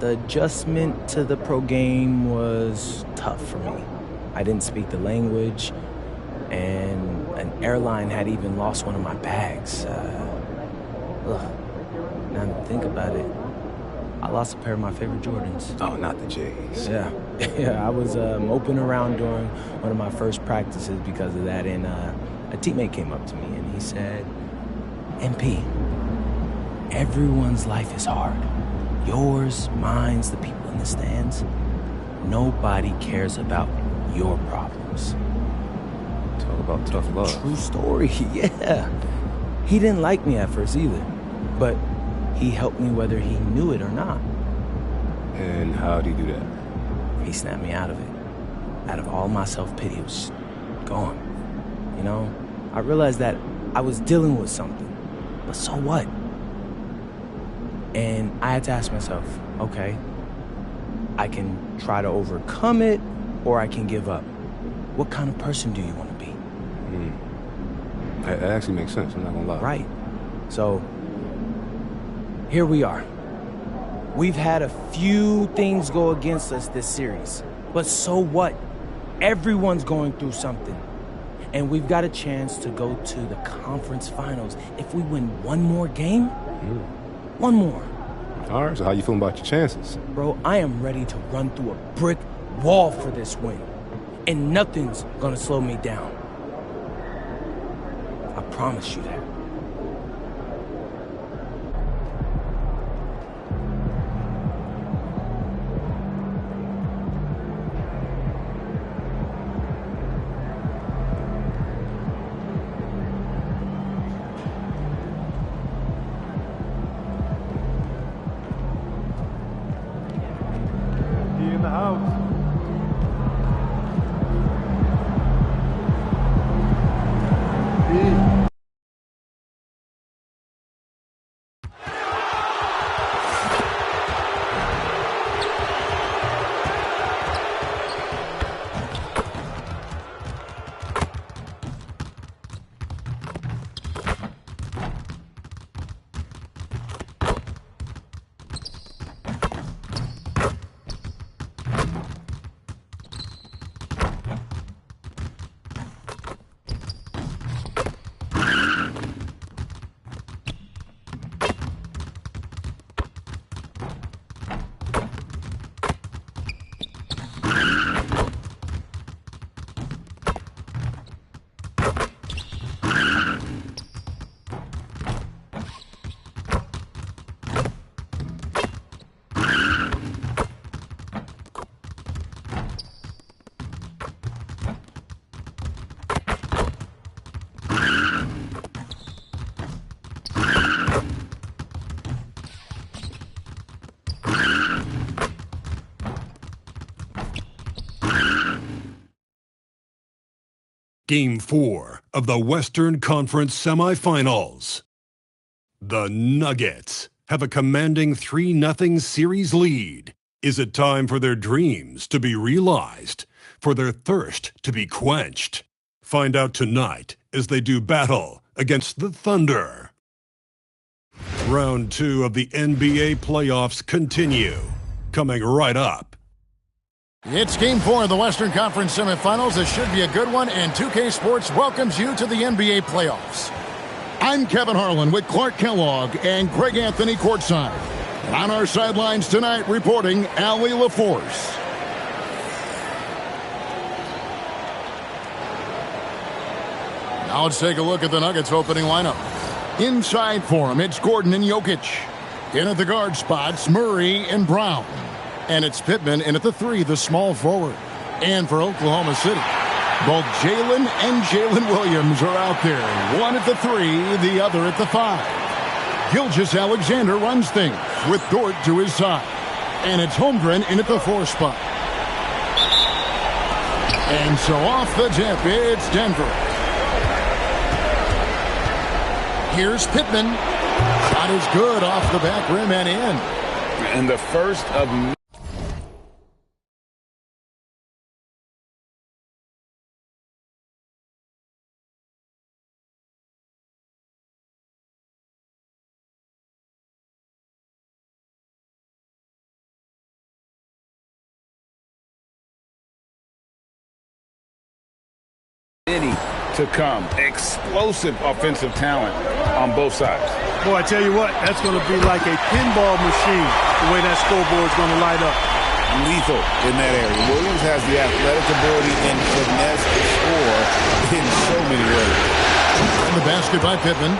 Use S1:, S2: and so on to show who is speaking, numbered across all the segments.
S1: The adjustment to the pro game was tough for me. I didn't speak the language, and an airline had even lost one of my bags. Now that I think about it, I lost a pair of my favorite Jordans.
S2: Oh, not the J's.
S1: Yeah, yeah. I was moping around during one of my first practices because of that, and a teammate came up to me and he said, "MP, everyone's life is hard. Yours, mine's, the people in the stands. Nobody cares about your problems."
S2: Talk about tough love.
S1: True story, yeah. He didn't like me at first either, but he helped me whether he knew it or not.
S2: And how'd he do that?
S1: He snapped me out of it. Out of all my self-pity, it was gone. You know, I realized that I was dealing with something, but so what? And I had to ask myself, okay, I can try to overcome it, or I can give up. What kind of person do you want to be?
S2: That actually makes sense, I'm not gonna lie.
S1: Right. So, here we are. We've had a few things go against us this series, but so what? Everyone's going through something. And we've got a chance to go to the conference finals if we win one more game. One more.
S2: All right, so how you feeling about your chances?
S1: Bro, I am ready to run through a brick wall for this win. And nothing's gonna slow me down. I promise you that.
S3: In the house.
S4: Game 4 of the Western Conference Semifinals. The Nuggets have a commanding 3-0 series lead. Is it time for their dreams to be realized, for their thirst to be quenched? Find out tonight as they do battle against the Thunder. Round 2 of the NBA playoffs continue, coming right up.
S5: It's Game 4 of the Western Conference Semifinals. This should be a good one, and 2K Sports welcomes you to the NBA playoffs. I'm Kevin Harlan with Clark Kellogg and Greg Anthony courtside. And on our sidelines tonight, reporting Allie LaForce. Now let's take a look at the Nuggets opening lineup. Inside for them, it's Gordon and Jokic. In at the guard spots, Murray and Brown. And it's Pittman in at the 3, the small forward. And for Oklahoma City, both Jalen and Jalen Williams are out there. One at the 3, the other at the 5. Gilgeous-Alexander runs things with Dort to his side. And it's Holmgren in at the 4 spot. And so off the tip, it's Denver. Here's Pittman. Shot is good off the back rim and in.
S6: And the first of
S3: many to come. Explosive offensive talent on both sides.
S6: Boy, I tell you what, that's going to be like a pinball machine, the way that scoreboard's going to light up.
S3: Lethal in that area. Williams has the athletic ability and finesse to score in so many ways.
S5: And the basket by Pittman.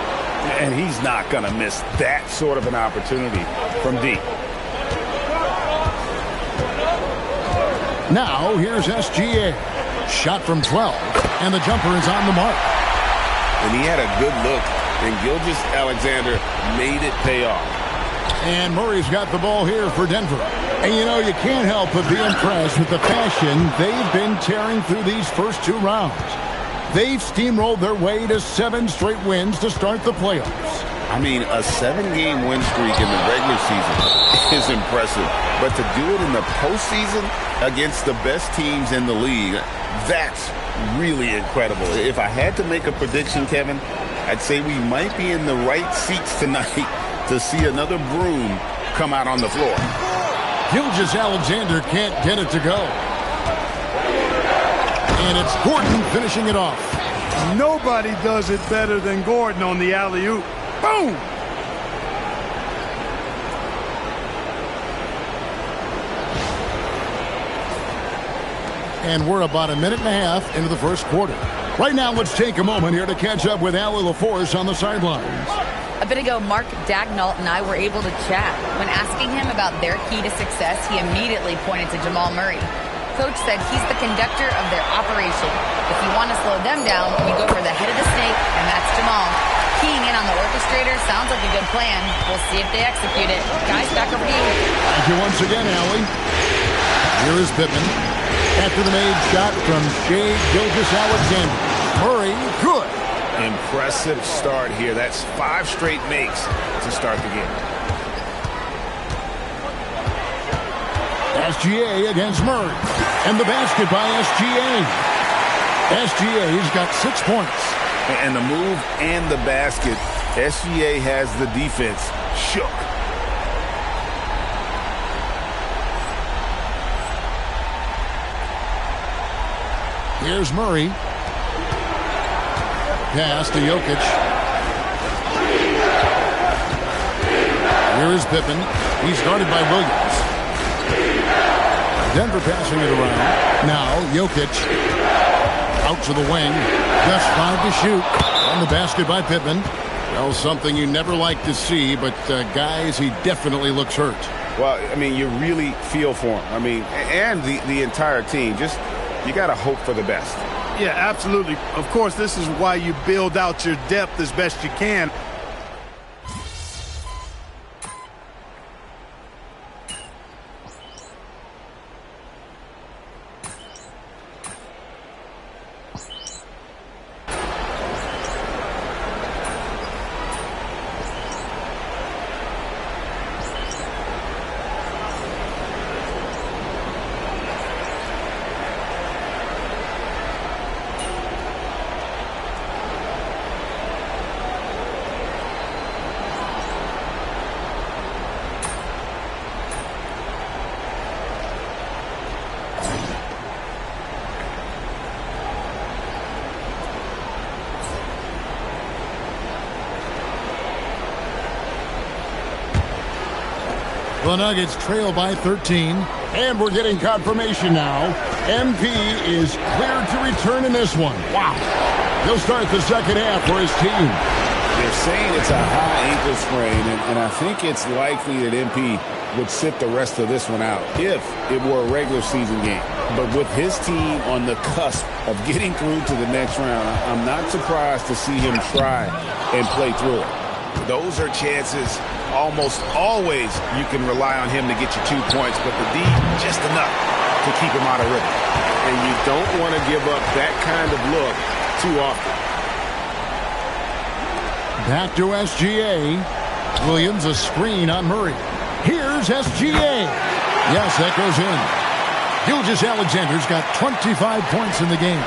S3: And he's not going to miss that sort of an opportunity from deep.
S5: Now, here's SGA. Shot from 12, and the jumper is on the mark.
S3: And he had a good look, and Gilgeous-Alexander made it pay off.
S5: And Murray's got the ball here for Denver. And, you know, you can't help but be impressed with the fashion they've been tearing through these first two rounds. They've steamrolled their way to 7 straight wins to start the playoffs.
S3: I mean, a 7-game win streak in the regular season is impressive. But to do it in the postseason against the best teams in the league, that's really incredible. If I had to make a prediction, Kevin, I'd say we might be in the right seats tonight to see another broom come out on the floor.
S5: Gilgeous-Alexander can't get it to go. And it's Gordon finishing it off.
S6: Nobody does it better than Gordon on the alley-oop. Boom!
S5: And we're about a minute and a half into the first quarter. Right now, let's take a moment here to catch up with Allie LaForce on the sidelines.
S7: A bit ago, Mark Daigneault and I were able to chat. When asking him about their key to success, he immediately pointed to Jamal Murray. Coach said he's the conductor of their operation. If you want to slow them down, you go for the head of the snake, and that's Jamal. Keying in on the orchestrator sounds like a good plan. We'll see if they execute it. Guys, back over to you.
S5: Thank you once again, Allie. Here is Pittman. After the made shot from Shai Gilgeous-Alexander. Murray, good.
S3: Impressive start here. That's 5 straight makes to start the game.
S5: SGA against Murray. And the basket by SGA. SGA's got 6 points.
S3: And the move and the basket, SGA has the defense shook.
S5: Here's Murray. Pass to Jokic. Here is Pippen. He's guarded by Williams. Denver passing it around. Now Jokic out to the wing. Just 5 to shoot. On the basket by Pippen. Well, something you never like to see, but guys, he definitely looks hurt.
S3: Well, I mean, you really feel for him. I mean, and the entire team. Just, you got to hope for the best.
S6: Yeah, absolutely. Of course, this is why you build out your depth as best you can.
S5: The Nuggets trail by 13. And we're getting confirmation now. MP is cleared to return in this one. Wow. He'll start the second half for his team.
S3: They're saying it's a high ankle sprain, and I think it's likely that MP would sit the rest of this one out if it were a regular season game. But with his team on the cusp of getting through to the next round, I'm not surprised to see him try and play through it. Those are chances. Almost always you can rely on him to get you 2 points, but the D, just enough to keep him out of rhythm. And you don't want to give up that kind of look too often.
S5: Back to SGA. Williams, a screen on Murray. Here's SGA. Yes, that goes in. Gilgeous-Alexander's got 25 points in the game.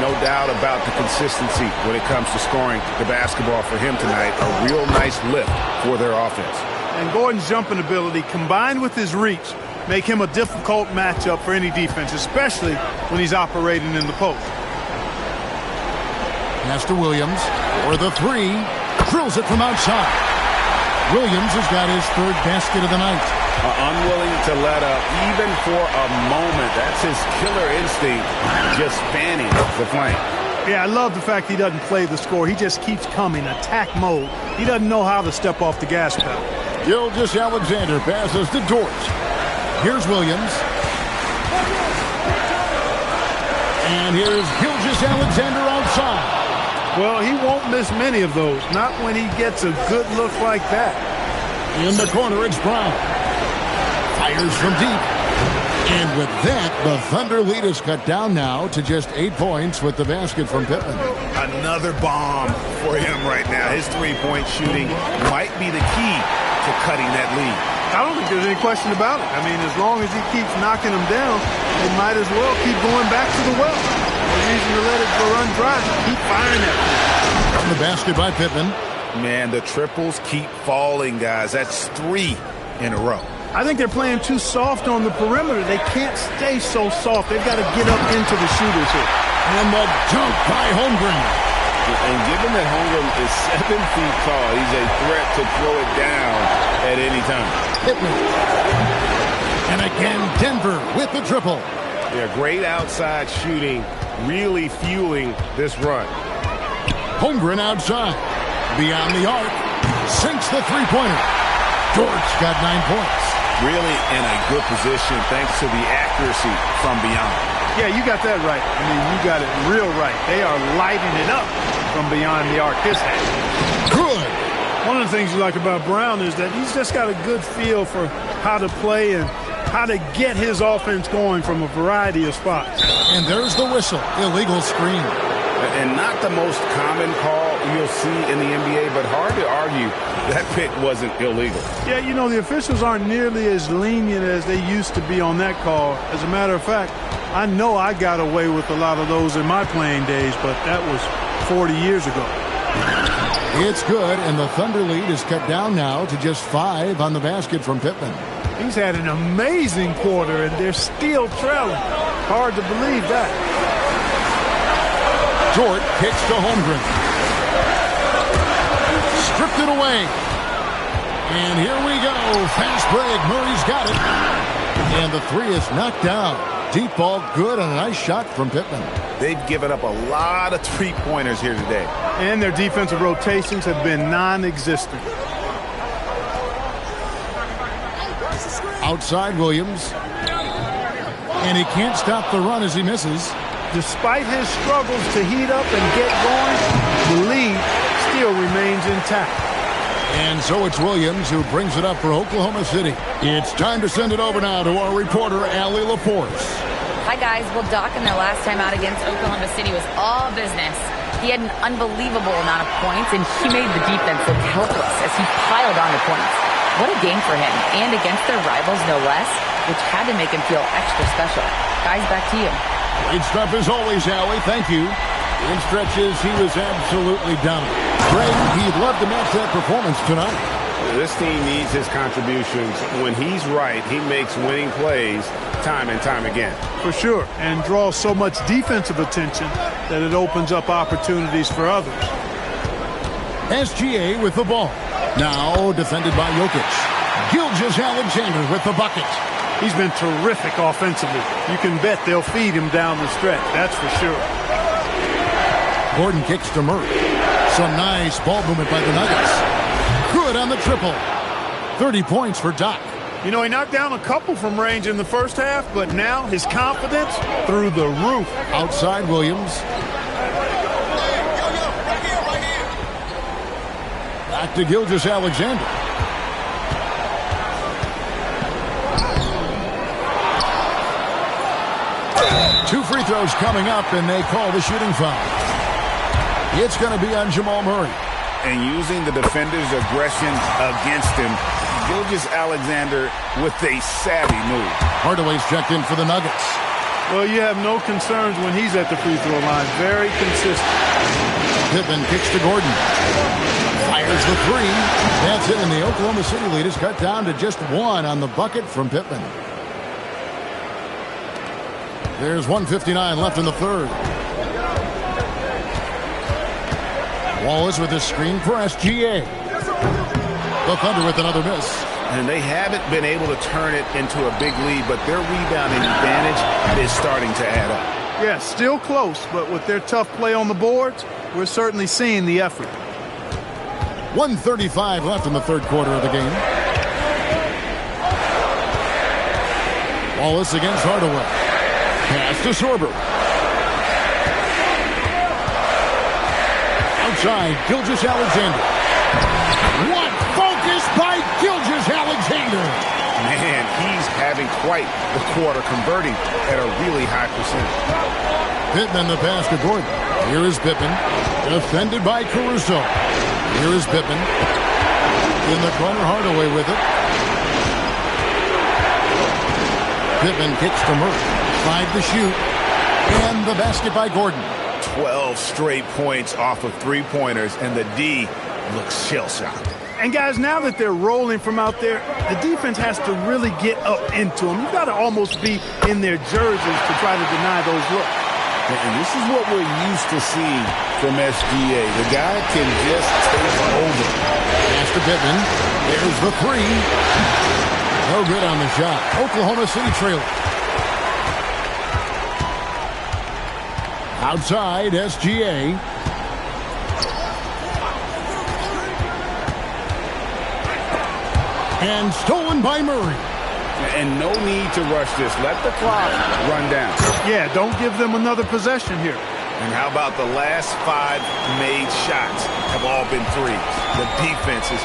S3: No doubt about the consistency when it comes to scoring the basketball for him tonight. A real nice lift for their offense.
S6: And Gordon's jumping ability combined with his reach make him a difficult matchup for any defense, especially when he's operating in the post.
S5: Pass to Williams for the three. Drills it from outside. Williams has got his third basket of the night.
S3: Unwilling to let up even for a moment. That's his killer instinct, just fanning the flank.
S6: Yeah, I love the fact he doesn't play the score. He just keeps coming, attack mode. He doesn't know how to step off the gas pedal.
S5: Gilgeous-Alexander passes to Dort. Here's Williams. And here's Gilgeous-Alexander outside.
S6: Well, he won't miss many of those. Not when he gets a good look like that.
S5: In the corner, it's Brown. Fires from deep. And with that, the Thunder lead is cut down now to just 8 points with the basket from Pittman.
S3: Another bomb for him right now. His three-point shooting might be the key to cutting that lead.
S6: I don't think there's any question about it. I mean, as long as he keeps knocking them down, they might as well keep going back to the well. No reason to let it go run dry. Keep firing that thing.
S5: From the basket by Pittman.
S3: Man, the triples keep falling, guys. That's 3 in a row.
S6: I think they're playing too soft on the perimeter. They can't stay so soft. They've got to get up into the shooters here.
S5: And the dunk by Holmgren.
S3: And given that Holmgren is 7 feet tall, he's a threat to throw it down at any time.
S5: Pittman. And again, Denver with the triple.
S3: Yeah, great outside shooting, really fueling this run.
S5: Holmgren outside. Beyond the arc. Sinks the three-pointer. Dort's got 9 points.
S3: Really in a good position thanks to the accuracy from beyond.
S6: Yeah, you got that right. I mean, you got it real right. They are lighting it up from beyond the arc. This half.
S5: Good.
S6: One of the things you like about Brown is that he's just got a good feel for how to play and how to get his offense going from a variety of spots.
S5: And there's the whistle. Illegal screen.
S3: And not the most common call you'll see in the NBA, but hard to argue that pick wasn't illegal.
S6: Yeah, you know, the officials aren't nearly as lenient as they used to be on that call. As a matter of fact, I know I got away with a lot of those in my playing days, but that was 40 years ago.
S5: It's good, and the Thunder lead is cut down now to just 5 on the basket from Pittman.
S6: He's had an amazing quarter, and they're still trailing. Hard to believe that.
S5: Dort kicks to Holmgren. Stripped it away. And here we go. Fast break. Murray's got it. And the three is knocked down. Deep ball good and a nice shot from Pittman.
S3: They've given up a lot of three-pointers here today.
S6: And their defensive rotations have been non-existent.
S5: Outside Williams. And he can't stop the run as he misses.
S6: Despite his struggles to heat up and get going, the lead still remains intact.
S5: And so it's Williams who brings it up for Oklahoma City. It's time to send it over now to our reporter, Allie Laporce.
S7: Hi, guys. Well, Doc, in their last time out against Oklahoma City was all business. He had an unbelievable amount of points, and he made the defense look helpless as he piled on the points. What a game for him, and against their rivals, no less, which had to make him feel extra special. Guys, back to you.
S5: Great stuff as always, Allie. Thank you. In stretches, he was absolutely dominant. Greg, he'd love to match that performance tonight.
S3: This team needs his contributions. When he's right, he makes winning plays time and time again.
S6: For sure, and draws so much defensive attention that it opens up opportunities for others.
S5: SGA with the ball. Now defended by Jokic. Gilgeous-Alexander with the bucket.
S6: He's been terrific offensively. You can bet they'll feed him down the stretch, that's for sure.
S5: Gordon kicks to Murray. Some nice ball movement by the Nuggets. Good on the triple. 30 points for Doc.
S6: You know, he knocked down a couple from range in the first half, but now his confidence through the roof.
S5: Outside Williams. Back to Gilgeous-Alexander. Two free throws coming up, and they call the shooting foul. It's going to be on Jamal Murray.
S3: And using the defender's aggression against him, Gilgeous-Alexander with a savvy move.
S5: Hardaway's checked in for the Nuggets.
S6: Well, you have no concerns when he's at the free throw line. Very consistent.
S5: Pittman kicks to Gordon. Fires the three. That's it, and the Oklahoma City lead is cut down to just 1 on the bucket from Pittman. There's 1:59 left in the third. Wallace with a screen for SGA. The Thunder with another miss.
S3: And they haven't been able to turn it into a big lead, but their rebounding advantage is starting to add up.
S6: Yeah, still close, but with their tough play on the boards, we're certainly seeing the effort.
S5: 1:35 left in the third quarter of the game. Wallace against Hardaway. Pass to Sorber. Outside, Gilgeous-Alexander. What focus by Gilgeous-Alexander!
S3: Man, he's having quite the quarter, converting at a really high percentage.
S5: Pittman the pass to Gordon. Here is Pittman. Defended by Caruso. Here is Pittman. In the corner, Hardaway with it. Pittman kicks to Murray. 5 to shoot. And the basket by Gordon.
S3: 12 straight points off of three-pointers, and the D looks shell-shocked.
S6: And guys, now that they're rolling from out there, the defense has to really get up into them. You've got to almost be in their jerseys to try to deny those looks.
S3: And this is what we're used to seeing from SGA. The guy can just take over.
S5: Pass to Pittman. There's the three. No good on the shot. Oklahoma City trailing. Outside, SGA. And stolen by Murray.
S3: And no need to rush this. Let the clock run down.
S6: Yeah, don't give them another possession here.
S3: And how about the last 5 made shots have all been threes? The defense is...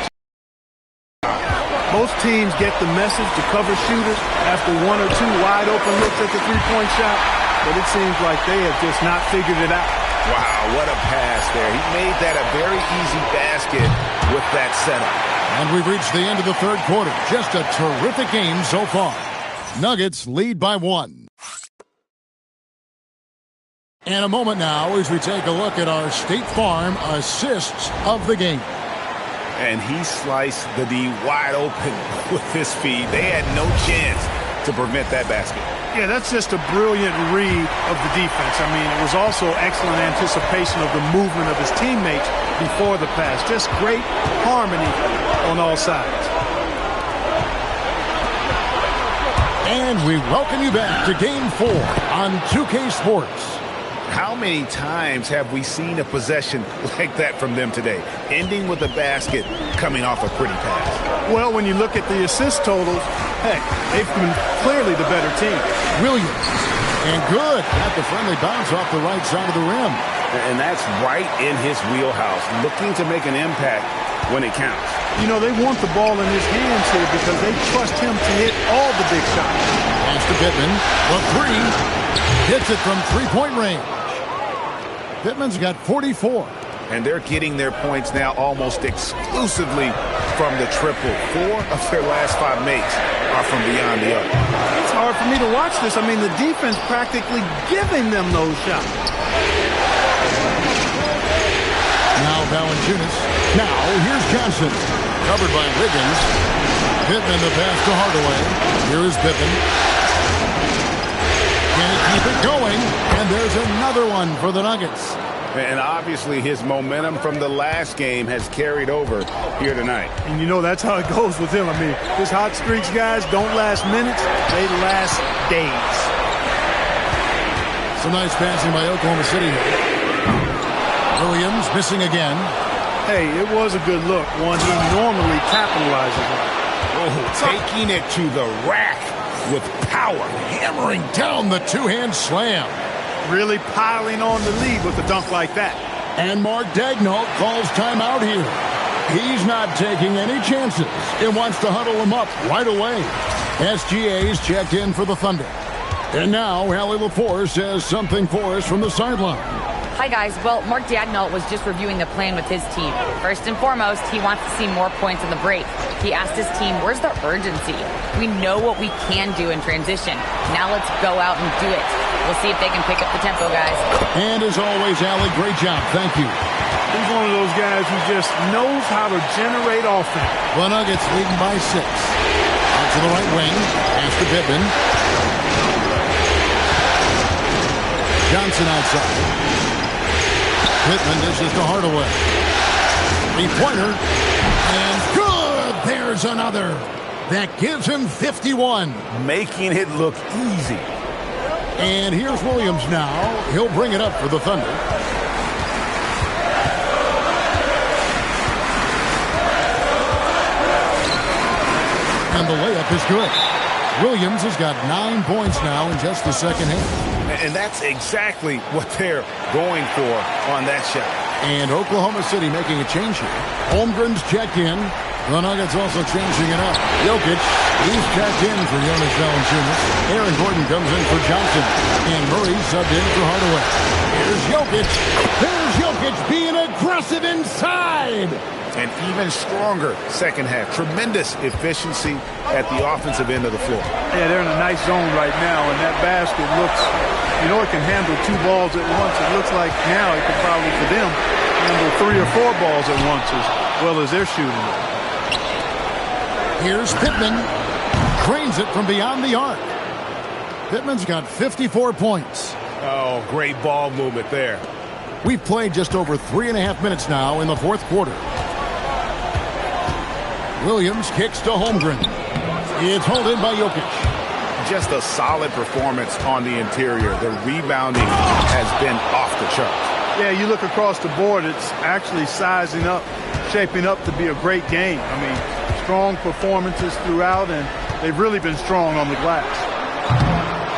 S6: Most teams get the message to cover shooters after 1 or 2 wide open looks at the three-point shot, but it seems like they have just not figured it out.
S3: Wow, what a pass there. He made that a very easy basket with that setup.
S5: And we've reached the end of the third quarter. Just a terrific game so far. Nuggets lead by 1. And a moment now as we take a look at our State Farm assists of the game.
S3: And he sliced the D wide open with his feed. They had no chance to prevent that basket.
S6: Yeah, that's just a brilliant read of the defense. I mean, it was also excellent anticipation of the movement of his teammates before the pass. Just great harmony on all sides.
S5: And we welcome you back to Game 4 on 2K Sports.
S3: How many times have we seen a possession like that from them today, ending with a basket coming off a pretty pass?
S6: Well, when you look at the assist totals, heck, they've been clearly the better team.
S5: Williams. And good. Got the friendly bounce off the right side of the rim.
S3: And that's right in his wheelhouse, looking to make an impact when it counts.
S6: You know, they want the ball in his hands here because they trust him to hit all the big shots.
S5: Pass to Pittman. The three. Hits it from three-point range. Pittman's got 44.
S3: And they're getting their points now almost exclusively from the triple. 4 of their last 5 makes are from beyond the arc.
S6: It's hard for me to watch this. I mean, the defense practically giving them those shots.
S5: Now Valanciunas. Now here's Johnson. Covered by Wiggins. Pittman the pass to Hardaway. Here is Pittman. Can he keep it going? And there's another one for the Nuggets.
S3: And obviously his momentum from the last game has carried over here tonight.
S6: And you know that's how it goes with him. I mean, his hot streaks, guys, don't last minutes. They last days.
S5: Some nice passing by Oklahoma City. Williams missing again.
S6: Hey, it was a good look. One he normally capitalizes on.
S3: Oh, taking it to the rack with power.
S5: Hammering down the two-hand slam.
S6: Really piling on the lead with a dunk like that.
S5: And Mark Daigneault calls timeout here. He's not taking any chances. He wants to huddle him up right away. SGA's checked in for the Thunder. And now Allie LaForce says something for us from the sideline.
S7: Hi, guys. Well, Mark Daigneault was just reviewing the plan with his team. First and foremost, he wants to see more points in the break. He asked his team, where's the urgency? We know what we can do in transition. Now let's go out and do it. We'll see if they can pick up the tempo, guys.
S5: And as always, Allie, great job. Thank you.
S6: He's one of those guys who just knows how to generate offense.
S5: The Nuggets leading by 6. Out to the right wing. Pass to Pittman. Johnson outside. Pittman dishes to Hardaway. Three-pointer. And good! There's another. That gives him 51.
S3: Making it look easy.
S5: And here's Williams now. He'll bring it up for the Thunder. And the layup is good. Williams has got 9 points now in just the second half.
S3: And that's exactly what they're going for on that shot.
S5: And Oklahoma City making a change here. Holmgren's checked in. The Nuggets also changing it up. Jokic, he's checked in for Jonas Valanciunas. Aaron Gordon comes in for Johnson. And Murray subbed in for Hardaway. Here's Jokic. There's Jokic being aggressive inside.
S3: And even stronger second half. Tremendous efficiency at the offensive end of the floor.
S6: Yeah, they're in a nice zone right now, and that basket looks, it can handle 2 balls at once. It looks like now it could probably, for them, handle 3 or 4 balls at once as well as they're shooting.
S5: Here's Pittman. Cranes it from beyond the arc. Pittman's got 54 points.
S3: Oh, great ball movement there.
S5: We've played just over 3.5 minutes now in the fourth quarter. Williams kicks to Holmgren. It's held in by Jokic.
S3: Just a solid performance on the interior. The rebounding has been off the charts.
S6: Yeah, you look across the board, it's actually sizing up, shaping up to be a great game. I mean, strong performances throughout, and they've really been strong on the glass.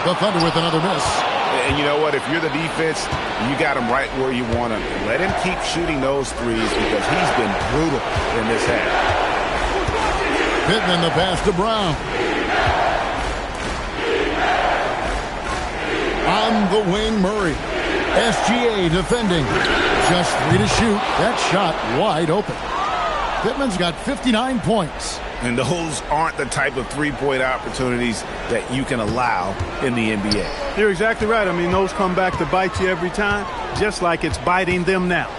S5: The Thunder with another miss.
S3: And you know what? If you're the defense, you got him right where you want him. Let him keep shooting those threes because he's been brutal in this half.
S5: Pittman the pass to Brown. On the wing, Murray. SGA defending. Just 3 to shoot. That shot wide open. Pittman's got 59 points.
S3: And those aren't the type of three-point opportunities that you can allow in the NBA.
S6: You're exactly right. I mean, those come back to bite you every time, just like it's biting them now.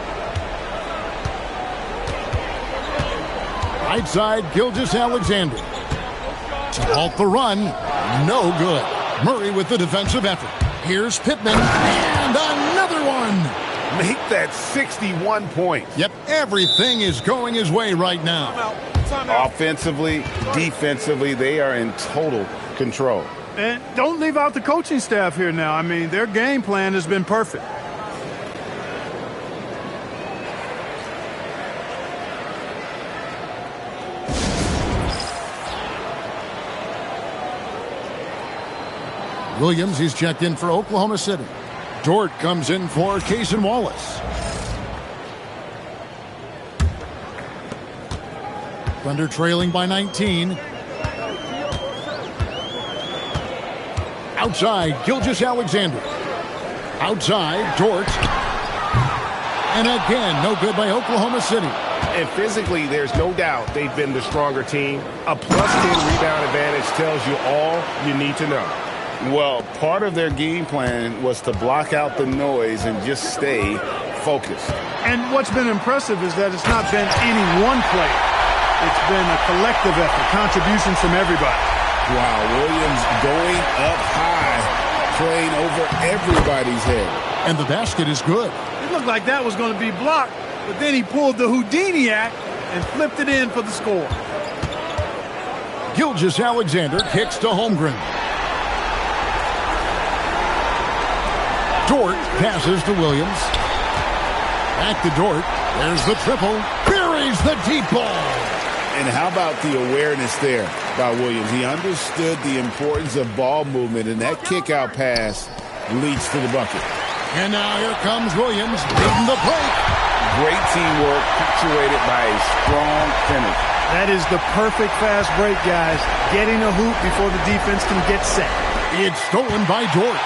S5: Right side, Gilgeous-Alexander. To halt the run, no good. Murray with the defensive effort. Here's Pittman, and another one.
S3: Make that 61 points.
S5: Yep, everything is going his way right now.
S3: Offensively, defensively, they are in total control.
S6: And don't leave out the coaching staff here now. I mean, their game plan has been perfect.
S5: Williams, he's checked in for Oklahoma City. Dort comes in for Cason Wallace. Thunder trailing by 19. Outside, Gilgeous-Alexander. Outside, Dort. And again, no good by Oklahoma City.
S3: And physically, there's no doubt they've been the stronger team. A +10 rebound advantage tells you all you need to know. Well, part of their game plan was to block out the noise and just stay focused.
S6: And what's been impressive is that it's not been any one player. It's been a collective effort, contributions from everybody.
S3: Wow, Williams going up high, playing over everybody's head.
S5: And the basket is good.
S6: It looked like that was going to be blocked, but then he pulled the Houdini act and flipped it in for the score.
S5: Gilgeous-Alexander kicks to Holmgren. Dort passes to Williams. Back to Dort. There's the triple. Buries the deep ball.
S3: And how about the awareness there by Williams? He understood the importance of ball movement, and that kick-out pass leads to the bucket.
S5: And now here comes Williams beating the break.
S3: Great teamwork, punctuated by a strong finish.
S6: That is the perfect fast break, guys. Getting a hoop before the defense can get set.
S5: It's stolen by Dort.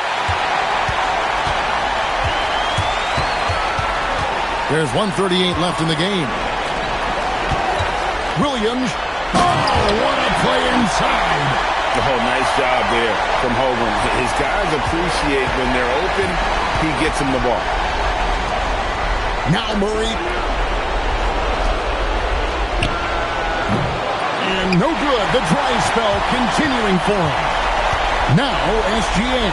S5: There's 1:38 left in the game. Williams. Oh, what a play inside.
S3: Oh, nice job there from Hogan. His guys appreciate when they're open, he gets them the ball.
S5: Now Murray. And no good. The dry spell continuing for him. Now SGA.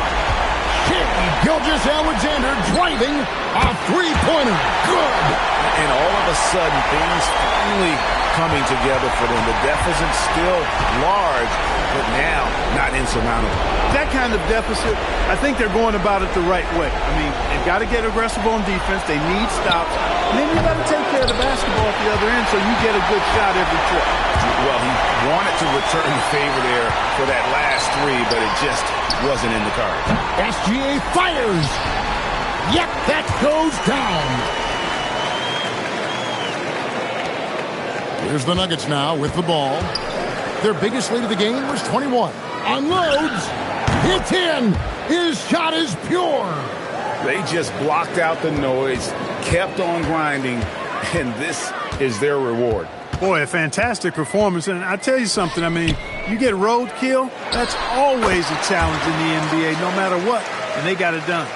S5: Gilgeous-Alexander driving a three-pointer. Good.
S3: And all of a sudden, things finally coming together for them. The deficit still large, but now not insurmountable.
S6: That kind of deficit, I think they're going about it the right way. I mean, they've got to get aggressive on defense. They need stops. And then you got to take care of the basketball at the other end so you get a good shot every trip.
S3: Well, he wanted to return the favor there for that last three, but it just wasn't in the cards.
S5: SGA fires. Yep, that goes down. Here's the Nuggets now with the ball. Their biggest lead of the game was 21. Unloads. Hits in. His shot is pure.
S3: They just blocked out the noise, kept on grinding, and this is their reward.
S6: Boy, a fantastic performance. And I tell you something, I mean, you get roadkill, that's always a challenge in the NBA, no matter what. And they got it done.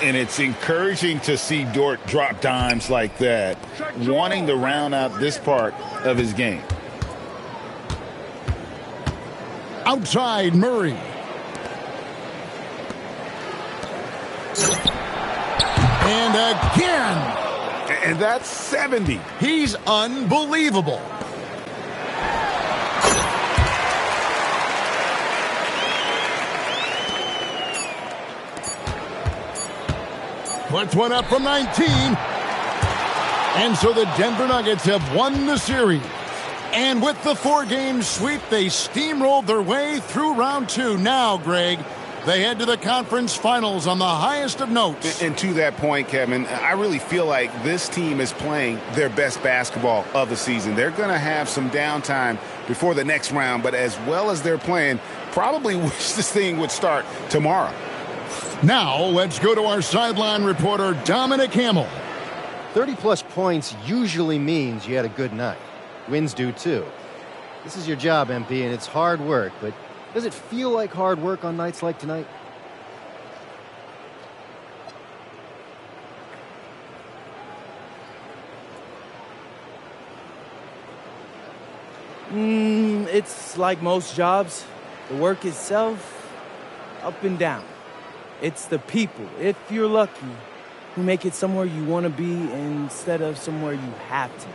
S3: And it's encouraging to see Dort drop dimes like that, wanting to round out this part of his game.
S5: Outside Murray. And again.
S3: And that's 70.
S5: He's unbelievable. Puts one up from 19. And so the Denver Nuggets have won the series. And with the four-game sweep, they steamrolled their way through round two. Now, Greg, they head to the conference finals on the highest of notes.
S3: And to that point, Kevin, I really feel like this team is playing their best basketball of the season. They're going to have some downtime before the next round, but as well as they're playing, probably wish this thing would start tomorrow.
S5: Now, let's go to our sideline reporter, Dominic Hamill.
S8: 30-plus points usually means you had a good night. Wins do, too. This is your job, MP, and it's hard work, but does it feel like hard work on nights like tonight?
S1: It's like most jobs. The work itself, up and down. It's the people, if you're lucky, who make it somewhere you want to be instead of somewhere you have to be.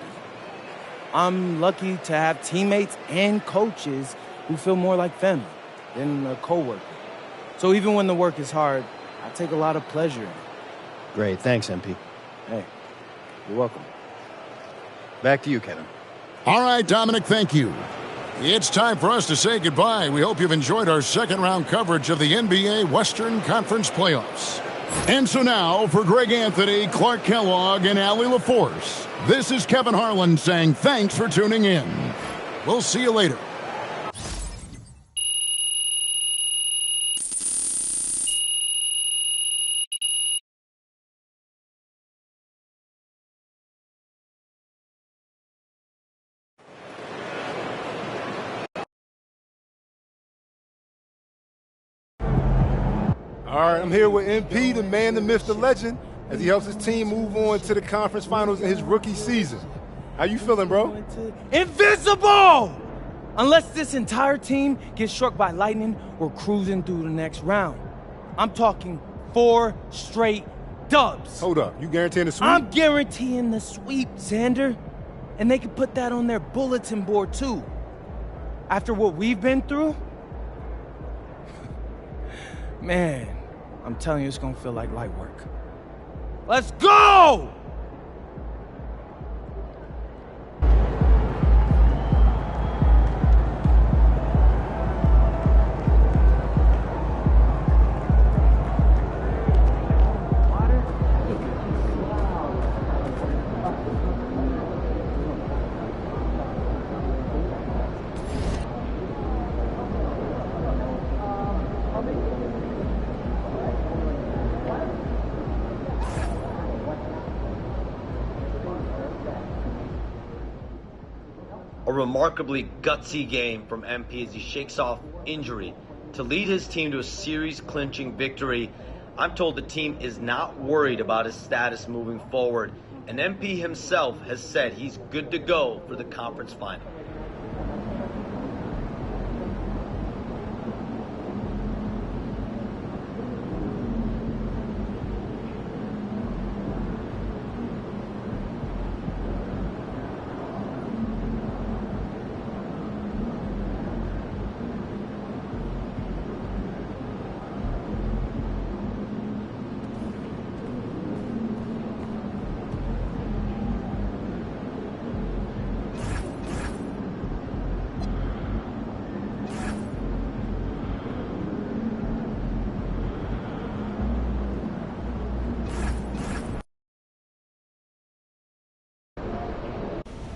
S1: I'm lucky to have teammates and coaches who feel more like family than a coworker. So even when the work is hard, I take a lot of pleasure in it.
S8: Great. Thanks, MP.
S1: Hey, you're welcome.
S8: Back to you, Kevin.
S5: All right, Dominic, thank you. It's time for us to say goodbye. We hope you've enjoyed our second-round coverage of the NBA Western Conference Playoffs. And so now, for Greg Anthony, Clark Kellogg, and Allie LaForce, this is Kevin Harlan saying thanks for tuning in. We'll see you later.
S2: All right, I'm here with MP, the man, the myth, the legend, as he helps his team move on to the conference finals in his rookie season. How you feeling, bro?
S1: Invisible! Unless this entire team gets struck by lightning, we're cruising through the next round. I'm talking 4 straight dubs.
S2: Hold up, you guaranteeing the sweep?
S1: I'm guaranteeing the sweep, Xander. And they can put that on their bulletin board, too. After what we've been through, man, I'm telling you, it's gonna feel like light work. Let's go!
S9: A remarkably gutsy game from MP as he shakes off injury to lead his team to a series-clinching victory. I'm told the team is not worried about his status moving forward, and MP himself has said he's good to go for the conference final.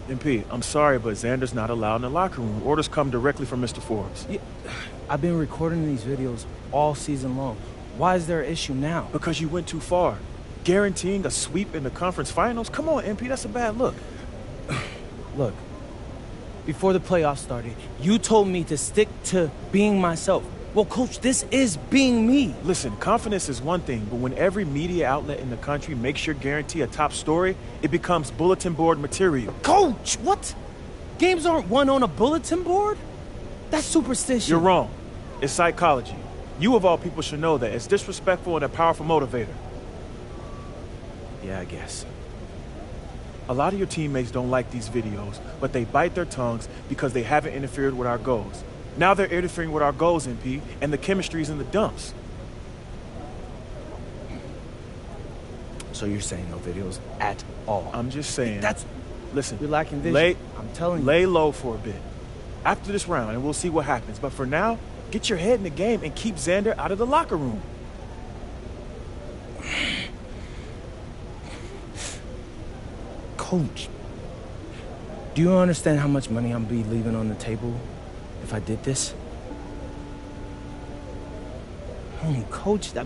S10: MP, I'm sorry, but Xander's not allowed in the locker room. Orders come directly from Mr. Forbes.
S1: Yeah, I've been recording these videos all season long. Why is there an issue now?
S10: Because you went too far. Guaranteeing a sweep in the conference finals? Come on, MP, that's a bad look.
S1: Look, before the playoffs started, you told me to stick to being myself. Well, Coach, this is being me.
S10: Listen, confidence is one thing, but when every media outlet in the country makes your guarantee a top story, it becomes bulletin board material.
S1: Coach, what? Games aren't won on a bulletin board? That's superstition.
S10: You're wrong. It's psychology. You, of all people, should know that. It's disrespectful and a powerful motivator.
S1: Yeah, I guess.
S10: A lot of your teammates don't like these videos, but they bite their tongues because they haven't interfered with our goals. Now they're interfering with our goals, MP, and the chemistry's in the dumps.
S1: So you're saying no videos at all?
S10: I'm just saying. Listen,
S1: you're lacking vision. I'm telling you.
S10: Lay low for a bit. After this round, and we'll see what happens. But for now, get your head in the game and keep Xander out of the locker room.
S1: Coach, do you understand how much money I'm be leaving on the table if I did this? Oh, Coach, there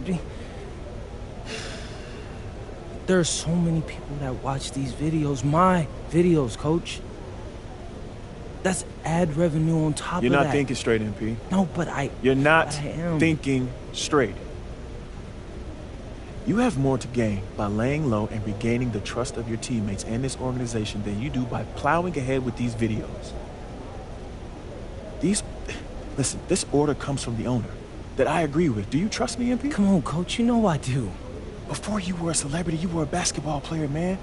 S1: are so many people that watch these videos, my videos, Coach. That's ad revenue on top of that.
S10: You're not thinking straight, MP.
S1: No, but
S10: You're not
S1: I am.
S10: thinking straight. You have more to gain by laying low and regaining the trust of your teammates and this organization than you do by plowing ahead with these videos. Listen, this order comes from the owner that I agree with. Do you trust me, MP?
S1: Come on, Coach, you know I do.
S10: Before you were a celebrity, you were a basketball player, man.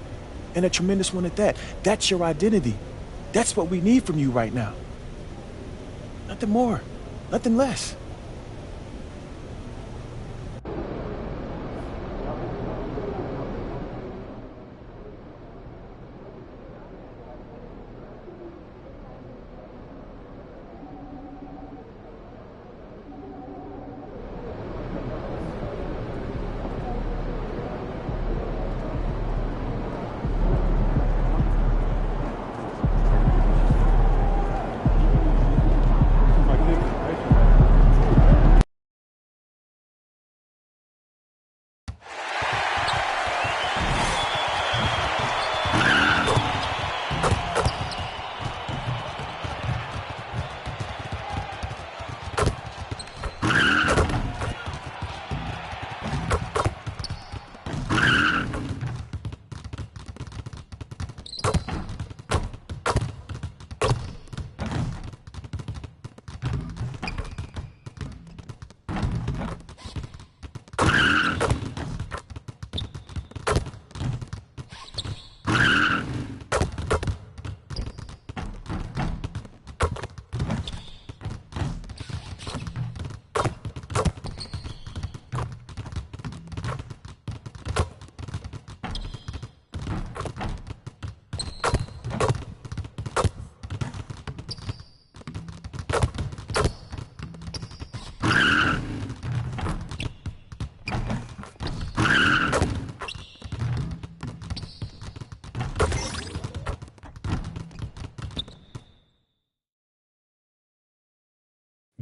S10: And a tremendous one at that. That's your identity. That's what we need from you right now. Nothing more, nothing less.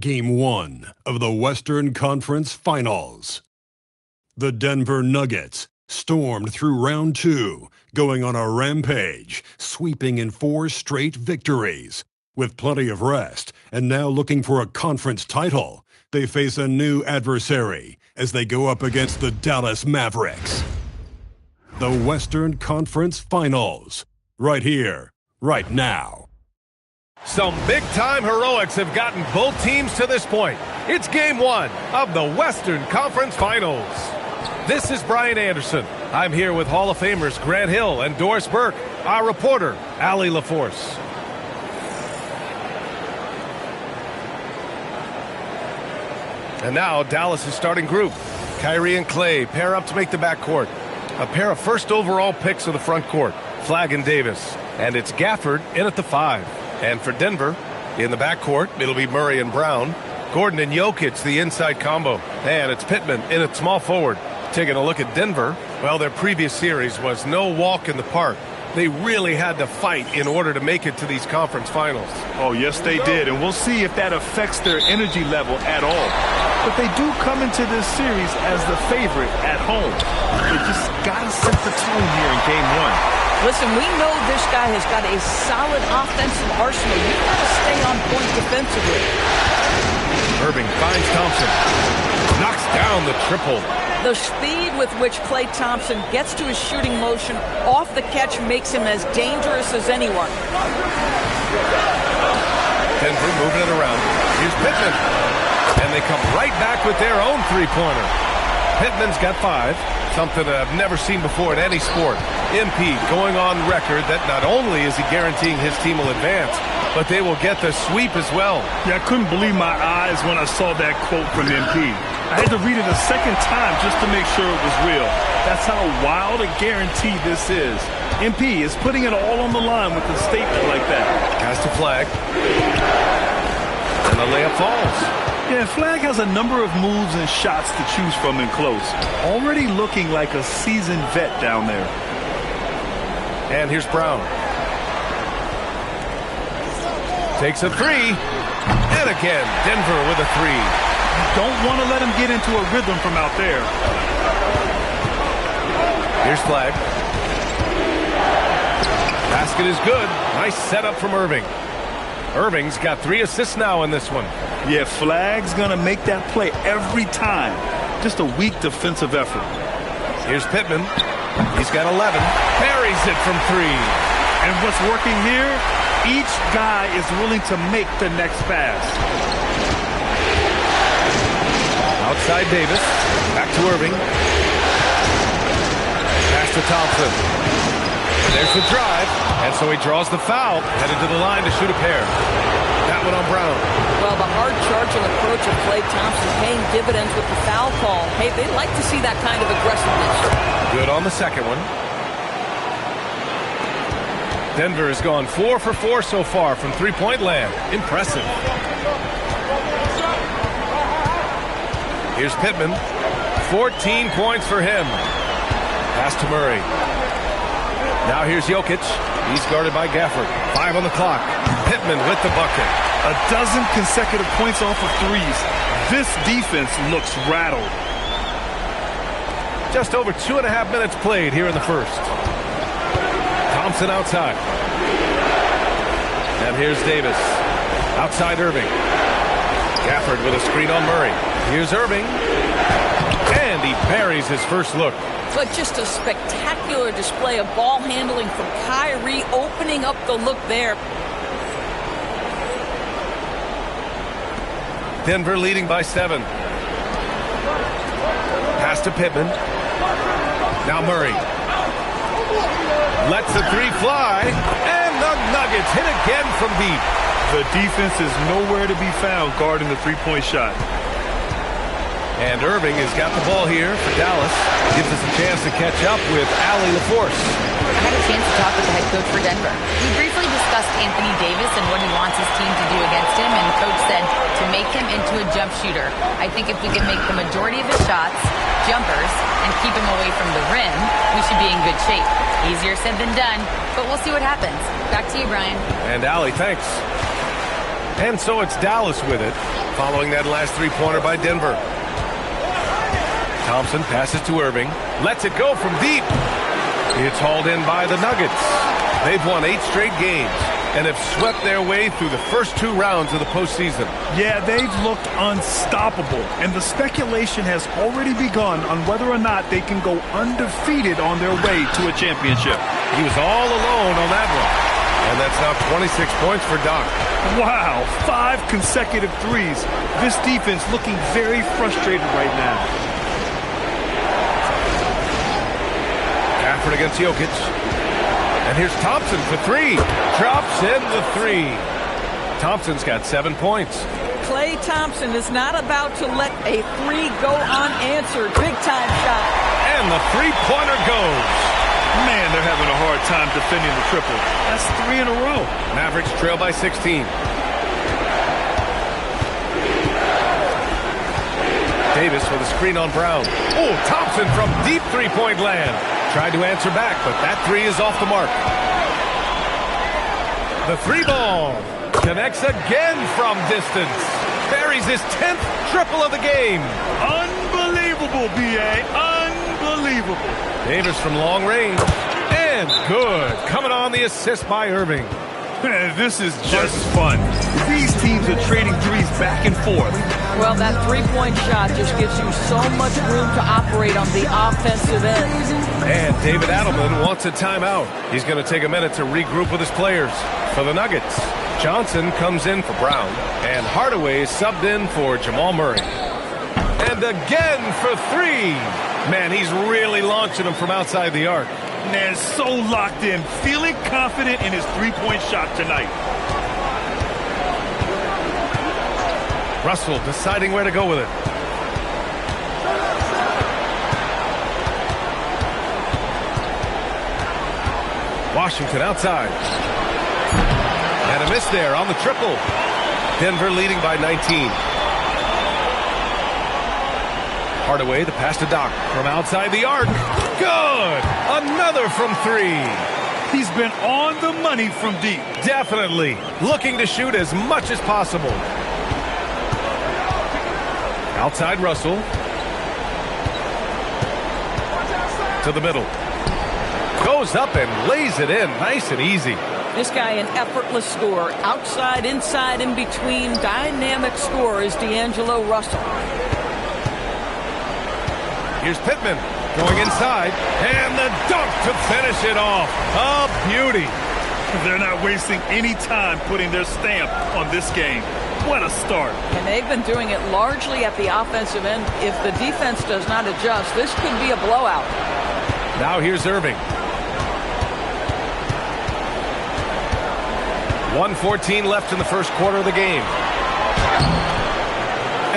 S4: Game 1 of the Western Conference Finals. The Denver Nuggets stormed through round 2, going on a rampage, sweeping in 4 straight victories. With plenty of rest, and now looking for a conference title, they face a new adversary as they go up against the Dallas Mavericks. The Western Conference Finals, right here, right now.
S11: Some big-time heroics have gotten both teams to this point. It's Game 1 of the Western Conference Finals. This is Brian Anderson. I'm here with Hall of Famers Grant Hill and Doris Burke, our reporter, Allie LaForce. And now Dallas' starting group. Kyrie and Clay pair up to make the backcourt. A pair of first overall picks of the front court, Flagg and Davis. And it's Gafford in at the 5. And for Denver, in the backcourt, it'll be Murray and Brown. Gordon and Jokic, the inside combo. And it's Pittman in at small forward. Taking a look at Denver, well, their previous series was no walk in the park. They really had to fight in order to make it to these conference finals.
S10: Oh, yes, they did. And we'll see if that affects their energy level at all. But they do come into this series as the favorite at home. They just got to set the tone here in Game 1.
S12: Listen, we know this guy has got a solid offensive arsenal. You've got to stay on point defensively.
S11: Irving finds Thompson. Knocks down the triple.
S12: The speed with which Klay Thompson gets to his shooting motion off the catch makes him as dangerous as anyone.
S11: Denver moving it around. Here's Pittman. And they come right back with their own three-pointer. Pittman's got 5. Something that I've never seen before in any sport. MP going on record that not only is he guaranteeing his team will advance, but they will get the sweep as well.
S6: Yeah, I couldn't believe my eyes when I saw that quote from MP. I had to read it a second time just to make sure it was real. That's how wild a guarantee this is. MP is putting it all on the line with a statement like that.
S11: Has to Flag. And the layup falls.
S6: Yeah, Flag has a number of moves and shots to choose from in close. Already looking like a seasoned vet down there.
S11: And here's Brown. Takes a 3. And again, Denver with a 3.
S6: Don't want to let him get into a rhythm from out there.
S11: Here's Flag. Basket is good. Nice setup from Irving. Irving's got 3 assists now in this one.
S6: Yeah, Flag's going to make that play every time. Just a weak defensive effort.
S11: Here's Pittman. He's got 11. Buries it from 3.
S6: And what's working here? Each guy is willing to make the next pass.
S11: Outside Davis. Back to Irving. Pass to Thompson. There's the drive. And so he draws the foul. Headed to the line to shoot a pair. That one on Brown.
S12: Well, the hard-charging approach of Klay Thompson paying dividends with the foul call. Hey, they'd like to see that kind of aggressiveness.
S11: Good on the second one. Denver has gone 4 for 4 so far from three-point land. Impressive. Here's Pittman. 14 points for him. Pass to Murray. Now here's Jokic. He's guarded by Gafford. 5 on the clock. Pittman with the bucket.
S6: A dozen consecutive points off of threes. This defense looks rattled.
S11: Just over 2.5 minutes played here in the first. Thompson outside. And here's Davis. Outside Irving. Gafford with a screen on Murray. Here's Irving. And he buries his first look.
S12: But just a spectacular display of ball handling from Kyrie, opening up the look there.
S11: Denver leading by 7. Pass to Pittman. Now Murray. Lets the 3 fly. And the Nuggets hit again from deep.
S6: The defense is nowhere to be found guarding the three-point shot.
S11: And Irving has got the ball here for Dallas. Gives us a chance to catch up with Allie LaForce.
S7: I had a chance to talk with the head coach for Denver. We briefly discussed Anthony Davis and what he wants his team to do against him, and the coach said to make him into a jump shooter. I think if we can make the majority of his shots jumpers and keep him away from the rim, we should be in good shape. Easier said than done, but we'll see what happens. Back to you, Brian.
S11: And Allie, thanks. And so it's Dallas with it, following that last three-pointer by Denver. Thompson passes to Irving. Lets it go from deep. It's hauled in by the Nuggets. They've won 8 straight games and have swept their way through the first 2 rounds of the postseason.
S6: Yeah, they've looked unstoppable, and the speculation has already begun on whether or not they can go undefeated on their way to a championship.
S11: He was all alone on that one. And that's now 26 points for Doc.
S6: Wow, 5 consecutive threes. This defense looking very frustrated right now.
S11: Gafford against Jokic. And here's Thompson for 3. Drops in the 3. Thompson's got 7 points.
S12: Klay Thompson is not about to let a 3 go unanswered. Big-time shot.
S11: And the three-pointer goes.
S6: Man, they're having a hard time defending the triple. That's 3 in a row.
S11: Mavericks trail by 16. Davis with a screen on Brown. Oh, Thompson from deep three-point land. Tried to answer back, but that three is off the mark. The three ball connects again from distance. Buries his 10th triple of the game.
S6: Unbelievable, B.A. Unbelievable.
S11: Davis from long range. And good. Coming on the assist by Irving.
S6: Man, this is just fun. These teams are trading threes back and forth.
S12: Well, that three-point shot just gives you so much room to operate on the offensive end.
S11: And David Adelman wants a timeout. He's going to take a minute to regroup with his players. For the Nuggets, Johnson comes in for Brown, and Hardaway is subbed in for Jamal Murray. And again for three. Man, he's really launching them from outside the arc.
S6: Man, so locked in, feeling confident in his three-point shot tonight.
S11: Russell deciding where to go with it. Washington outside. And a miss there on the triple. Denver leading by 19. Hardaway, the pass to Doc from outside the arc. Good! Another from three.
S6: He's been on the money from deep.
S11: Definitely. Looking to shoot as much as possible. Outside Russell. To the middle. Goes up and lays it in. Nice and easy.
S12: This guy an effortless scorer. Outside, inside, in between. Dynamic scorer is D'Angelo Russell.
S11: Here's Pittman going inside, and the dunk to finish it off. A beauty.
S6: They're not wasting any time putting their stamp on this game. What a start.
S12: And they've been doing it largely at the offensive end. If the defense does not adjust, this could be a blowout.
S11: Now here's Irving. 1:14 left in the first quarter of the game.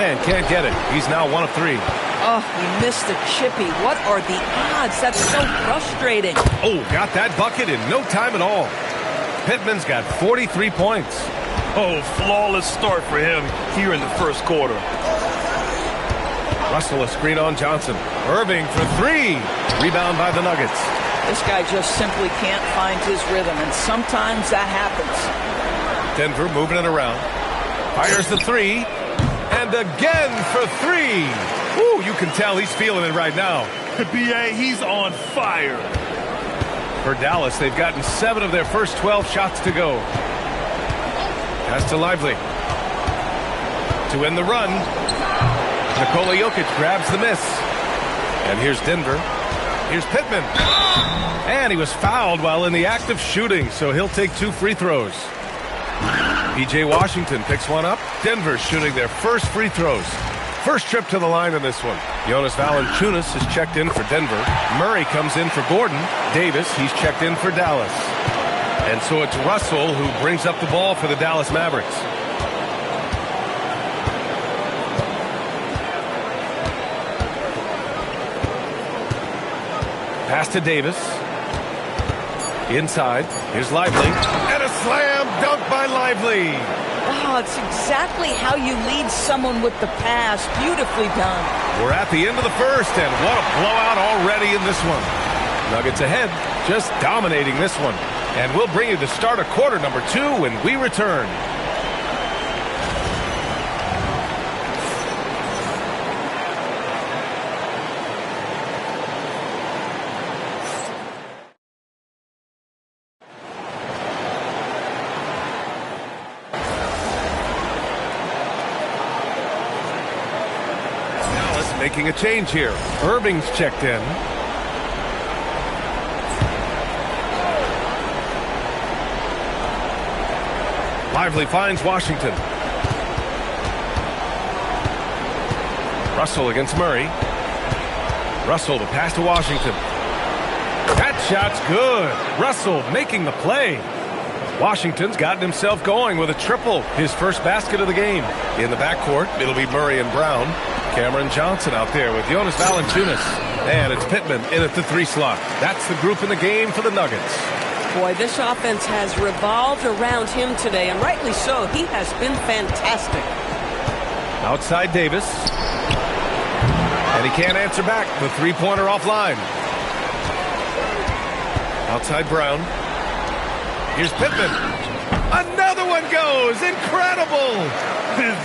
S11: And can't get it. He's now 1 of 3.
S12: Oh, he missed the chippy. What are the odds? That's so frustrating.
S11: Oh, got that bucket in no time at all. Pittman's got 43 points.
S6: Oh, flawless start for him here in the first quarter.
S11: Russell a screen on Johnson. Irving for three. Rebound by the Nuggets.
S12: This guy just simply can't find his rhythm, and sometimes that happens.
S11: Denver moving it around. Fires the three. And again for three. Ooh, you can tell he's feeling it right now.
S6: B.A., he's on fire.
S11: For Dallas, they've gotten 7 of their first 12 shots to go. Pass to Lively. To end the run. Nikola Jokic grabs the miss. And here's Denver. Here's Pittman. And he was fouled while in the act of shooting, so he'll take 2 free throws. P.J. Washington picks one up. Denver shooting their first free throws. First trip to the line in this one. Jonas Valanciunas is checked in for Denver. Murray comes in for Gordon. Davis, he's checked in for Dallas. And so it's Russell who brings up the ball for the Dallas Mavericks. Pass to Davis. Inside. Here's Lively. And a slam dunk by Lively.
S12: Oh, it's exactly how you lead someone with the pass. Beautifully done.
S11: We're at the end of the first, and what a blowout already in this one. Nuggets ahead, just dominating this one. And we'll bring you to start of quarter number 2 when we return. Making a change here. Irving's checked in. Lively finds Washington. Russell against Murray. Russell the pass to Washington. That shot's good. Russell making the play. Washington's gotten himself going with a triple. His first basket of the game. In the backcourt, it'll be Murray and Brown. Cameron Johnson out there with Jonas Valanciunas. And it's Pittman in at the 3 slot. That's the group in the game for the Nuggets.
S13: Boy, this offense has revolved around him today, and rightly so. He has been fantastic.
S11: Outside Davis. And he can't answer back. The 3-pointer offline. Outside Brown. Here's Pittman. Another one goes. Incredible.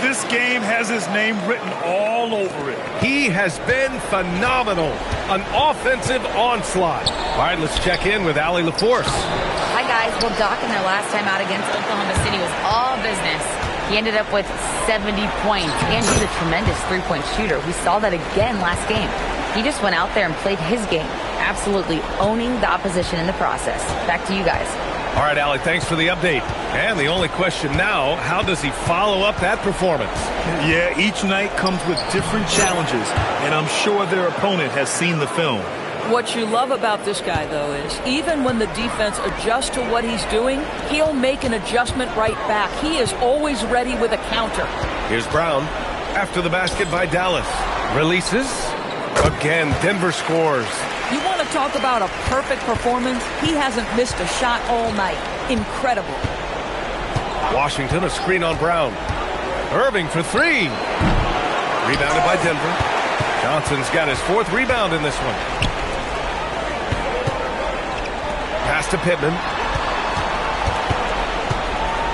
S6: This game has his name written all over it.
S11: He has been phenomenal. An offensive onslaught. All right, let's check in with Allie LaForce.
S7: Hi, guys. Well, Doc in their last time out against Oklahoma City was all business. He ended up with 70 points, and he's a tremendous three-point shooter. We saw that again last game. He just went out there and played his game, absolutely owning the opposition in the process. Back to you guys.
S11: All right, Allie, thanks for the update. And the only question now, how does he follow up that performance?
S6: Yeah, each night comes with different challenges, and I'm sure their opponent has seen the film.
S12: What you love about this guy, though, is even when the defense adjusts to what he's doing, he'll make an adjustment right back. He is always ready with a counter.
S11: Here's Brown after the basket by Dallas. Releases. Again, Denver scores.
S12: You want to talk about a perfect performance? He hasn't missed a shot all night. Incredible.
S11: Washington, a screen on Brown. Irving for three. Rebounded by Denver. Johnson's got his fourth rebound in this one. Pass to Pittman.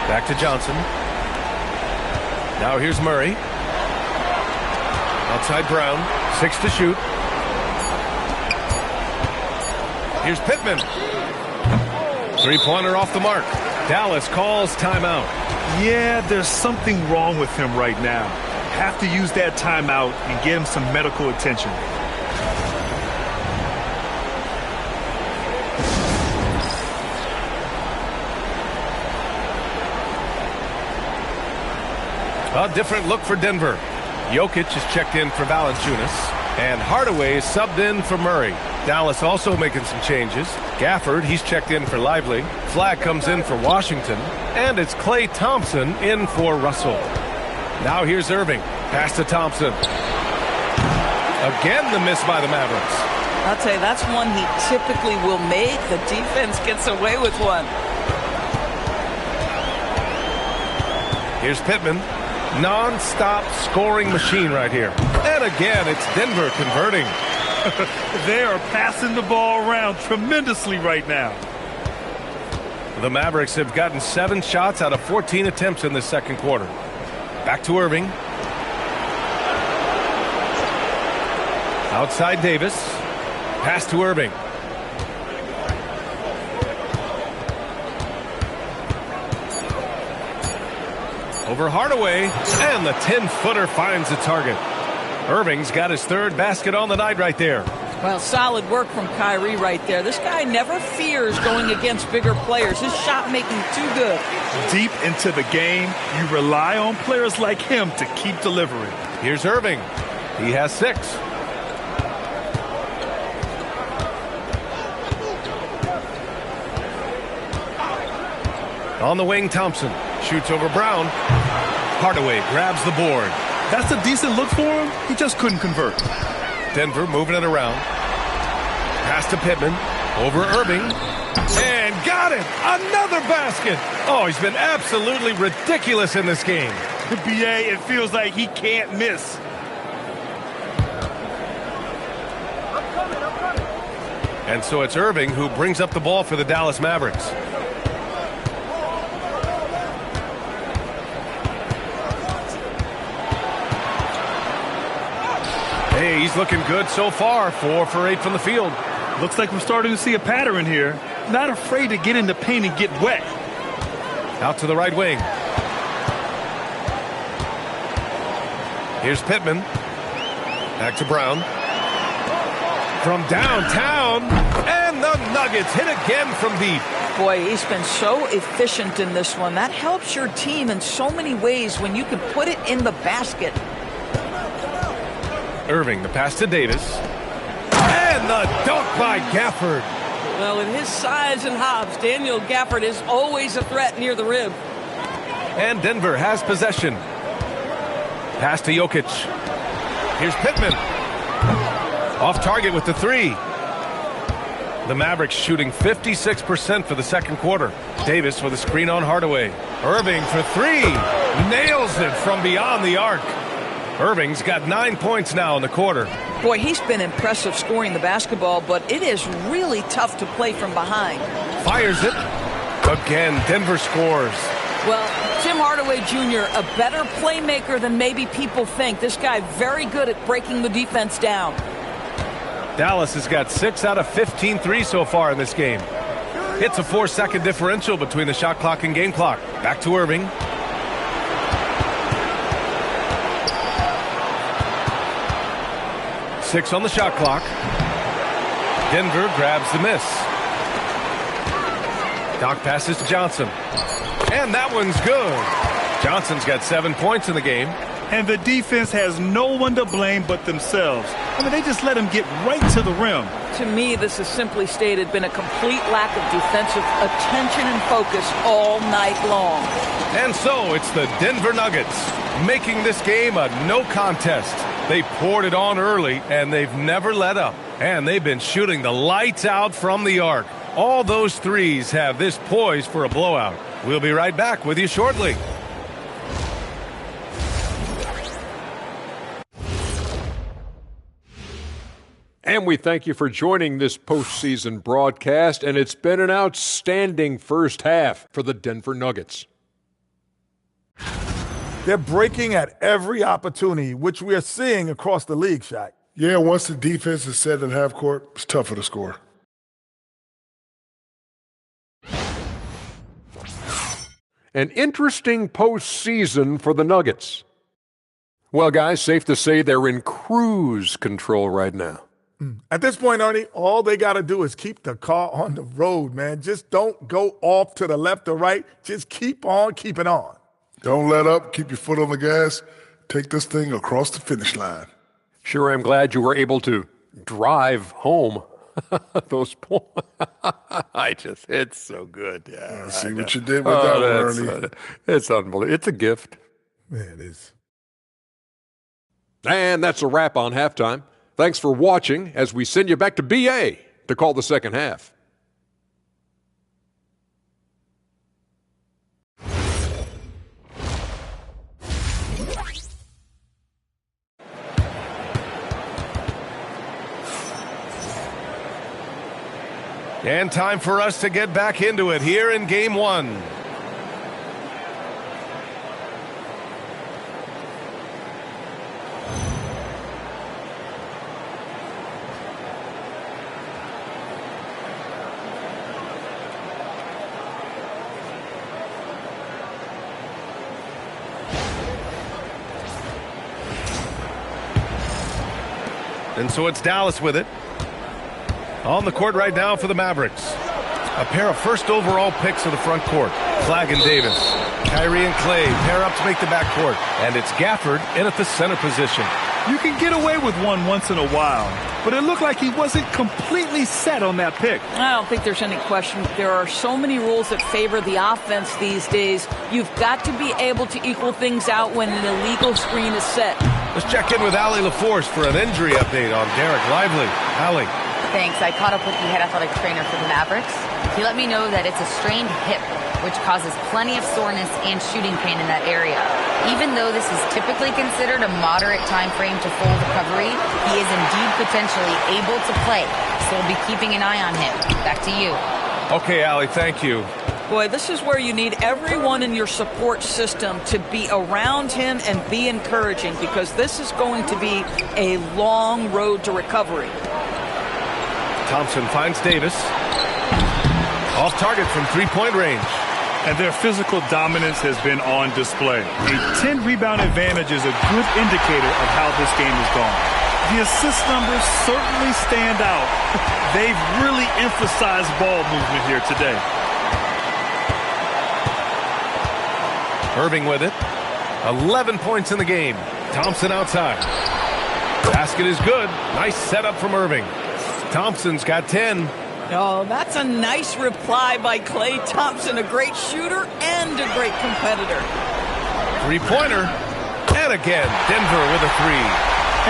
S11: Back to Johnson. Now here's Murray. Outside Brown. 6 to shoot. Here's Pittman. Three-pointer off the mark. Dallas calls timeout.
S6: Yeah, there's something wrong with him right now. Have to use that timeout and get him some medical attention.
S11: A different look for Denver. Jokic is checked in for Valanciunas. And Hardaway is subbed in for Murray. Dallas also making some changes. Gafford, he's checked in for Lively. Flag comes in for Washington. And it's Klay Thompson in for Russell. Now here's Irving. Pass to Thompson. Again, the miss by the Mavericks.
S12: I'll tell you, that's one he typically will make. The defense gets away with one.
S11: Here's Pittman. Non-stop scoring machine right here. And again, it's Denver converting.
S6: They are passing the ball around tremendously right now.
S11: The Mavericks have gotten 7 shots out of 14 attempts in the second quarter. Back to Irving. Outside Davis. Pass to Irving. Over Hardaway, and the 10-footer finds the target. Irving's got his third basket on the night right there.
S12: Well, solid work from Kyrie right there. This guy never fears going against bigger players. His shot making too good.
S6: Deep into the game, you rely on players like him to keep delivering.
S11: Here's Irving. He has 6. On the wing, Thompson shoots over Brown. Hardaway grabs the board.
S6: That's a decent look for him. He just couldn't convert.
S11: Denver moving it around. Pass to Pittman. Over Irving. And got it! Another basket! Oh, he's been absolutely ridiculous in this game.
S6: BA, it feels like he can't miss.
S11: And so it's Irving who brings up the ball for the Dallas Mavericks. Hey, he's looking good so far. 4 for 8 from the field.
S6: Looks like we're starting to see a pattern here. Not afraid to get in the paint and get wet.
S11: Out to the right wing. Here's Pittman. Back to Brown. From downtown. And the Nuggets hit again from deep.
S12: Boy, he's been so efficient in this one. That helps your team in so many ways when you can put it in the basket.
S11: Irving, the pass to Davis. And the dunk by Gafford.
S13: Well, with his size and hops, Daniel Gafford is always a threat near the rim.
S11: And Denver has possession. Pass to Jokic. Here's Pittman. Off target with the 3. The Mavericks shooting 56% for the second quarter. Davis with a screen on Hardaway. Irving for 3. Nails it from beyond the arc. Irving's got 9 points now in the quarter.
S12: Boy, he's been impressive scoring the basketball, but it is really tough to play from behind.
S11: Fires it. Again, Denver scores.
S12: Well, Tim Hardaway Jr., a better playmaker than maybe people think. This guy very good at breaking the defense down.
S11: Dallas has got 6 out of 15 threes so far in this game. It's a 4-second differential between the shot clock and game clock. Back to Irving. Six on the shot clock. Denver grabs the miss. Doc passes to Johnson. And that one's good. Johnson's got 7 points in the game.
S6: And the defense has no one to blame but themselves. I mean, they just let him get right to the rim.
S12: To me, this has simply stated been a complete lack of defensive attention and focus all night long.
S11: And so it's the Denver Nuggets making this game a no contest. They poured it on early, and they've never let up. And they've been shooting the lights out from the arc. All those threes have this poised for a blowout. We'll be right back with you shortly.
S14: And we thank you for joining this postseason broadcast, and it's been an outstanding first half for the Denver Nuggets.
S15: They're breaking at every opportunity, which we are seeing across the league, Shaq.
S16: Yeah, once the defense is set in half court, it's tougher to score.
S14: An interesting postseason for the Nuggets. Well, guys, safe to say they're in cruise control right now.
S15: At this point, Ernie, all they got to do is keep the car on the road, man. Just don't go off to the left or right. Just keep on keeping on.
S16: Don't let up. Keep your foot on the gas. Take this thing across the finish line.
S14: Sure, I'm glad you were able to drive home those points. It's so good. Yeah,
S16: I see what you did with that one, Ernie.
S14: It's unbelievable. It's a gift.
S15: Yeah, it is.
S14: And that's a wrap on halftime. Thanks for watching as we send you back to BA to call the second half.
S11: And time for us to get back into it here in Game 1. And so it's Dallas with it. On the court right now for the Mavericks. A pair of first overall picks of the front court. Flagg and Davis. Kyrie and Clay pair up to make the backcourt. And it's Gafford in at the center position.
S6: You can get away with one once in a while, but it looked like he wasn't completely set on that pick.
S12: I don't think there's any question. There are so many rules that favor the offense these days. You've got to be able to equal things out when an illegal screen is set.
S11: Let's check in with Allie LaForce for an injury update on Derek Lively. Allie.
S7: Thanks. I caught up with the head athletic trainer for the Mavericks. He let me know that it's a strained hip, which causes plenty of soreness and shooting pain in that area. Even though this is typically considered a moderate time frame to full recovery, he is indeed potentially able to play. So we'll be keeping an eye on him. Back to you.
S11: Okay, Allie, thank you.
S12: Boy, this is where you need everyone in your support system to be around him and be encouraging, because this is going to be a long road to recovery.
S11: Thompson finds Davis. Off target from three-point range.
S6: And their physical dominance has been on display. A 10-rebound advantage is a good indicator of how this game is going. The assist numbers certainly stand out. They've really emphasized ball movement here today.
S11: Irving with it. 11 points in the game. Thompson outside. Basket is good. Nice setup from Irving. Thompson's got 10.
S12: Oh, that's a nice reply by Klay Thompson. A great shooter and a great competitor.
S11: Three-pointer. And again, Denver with a three.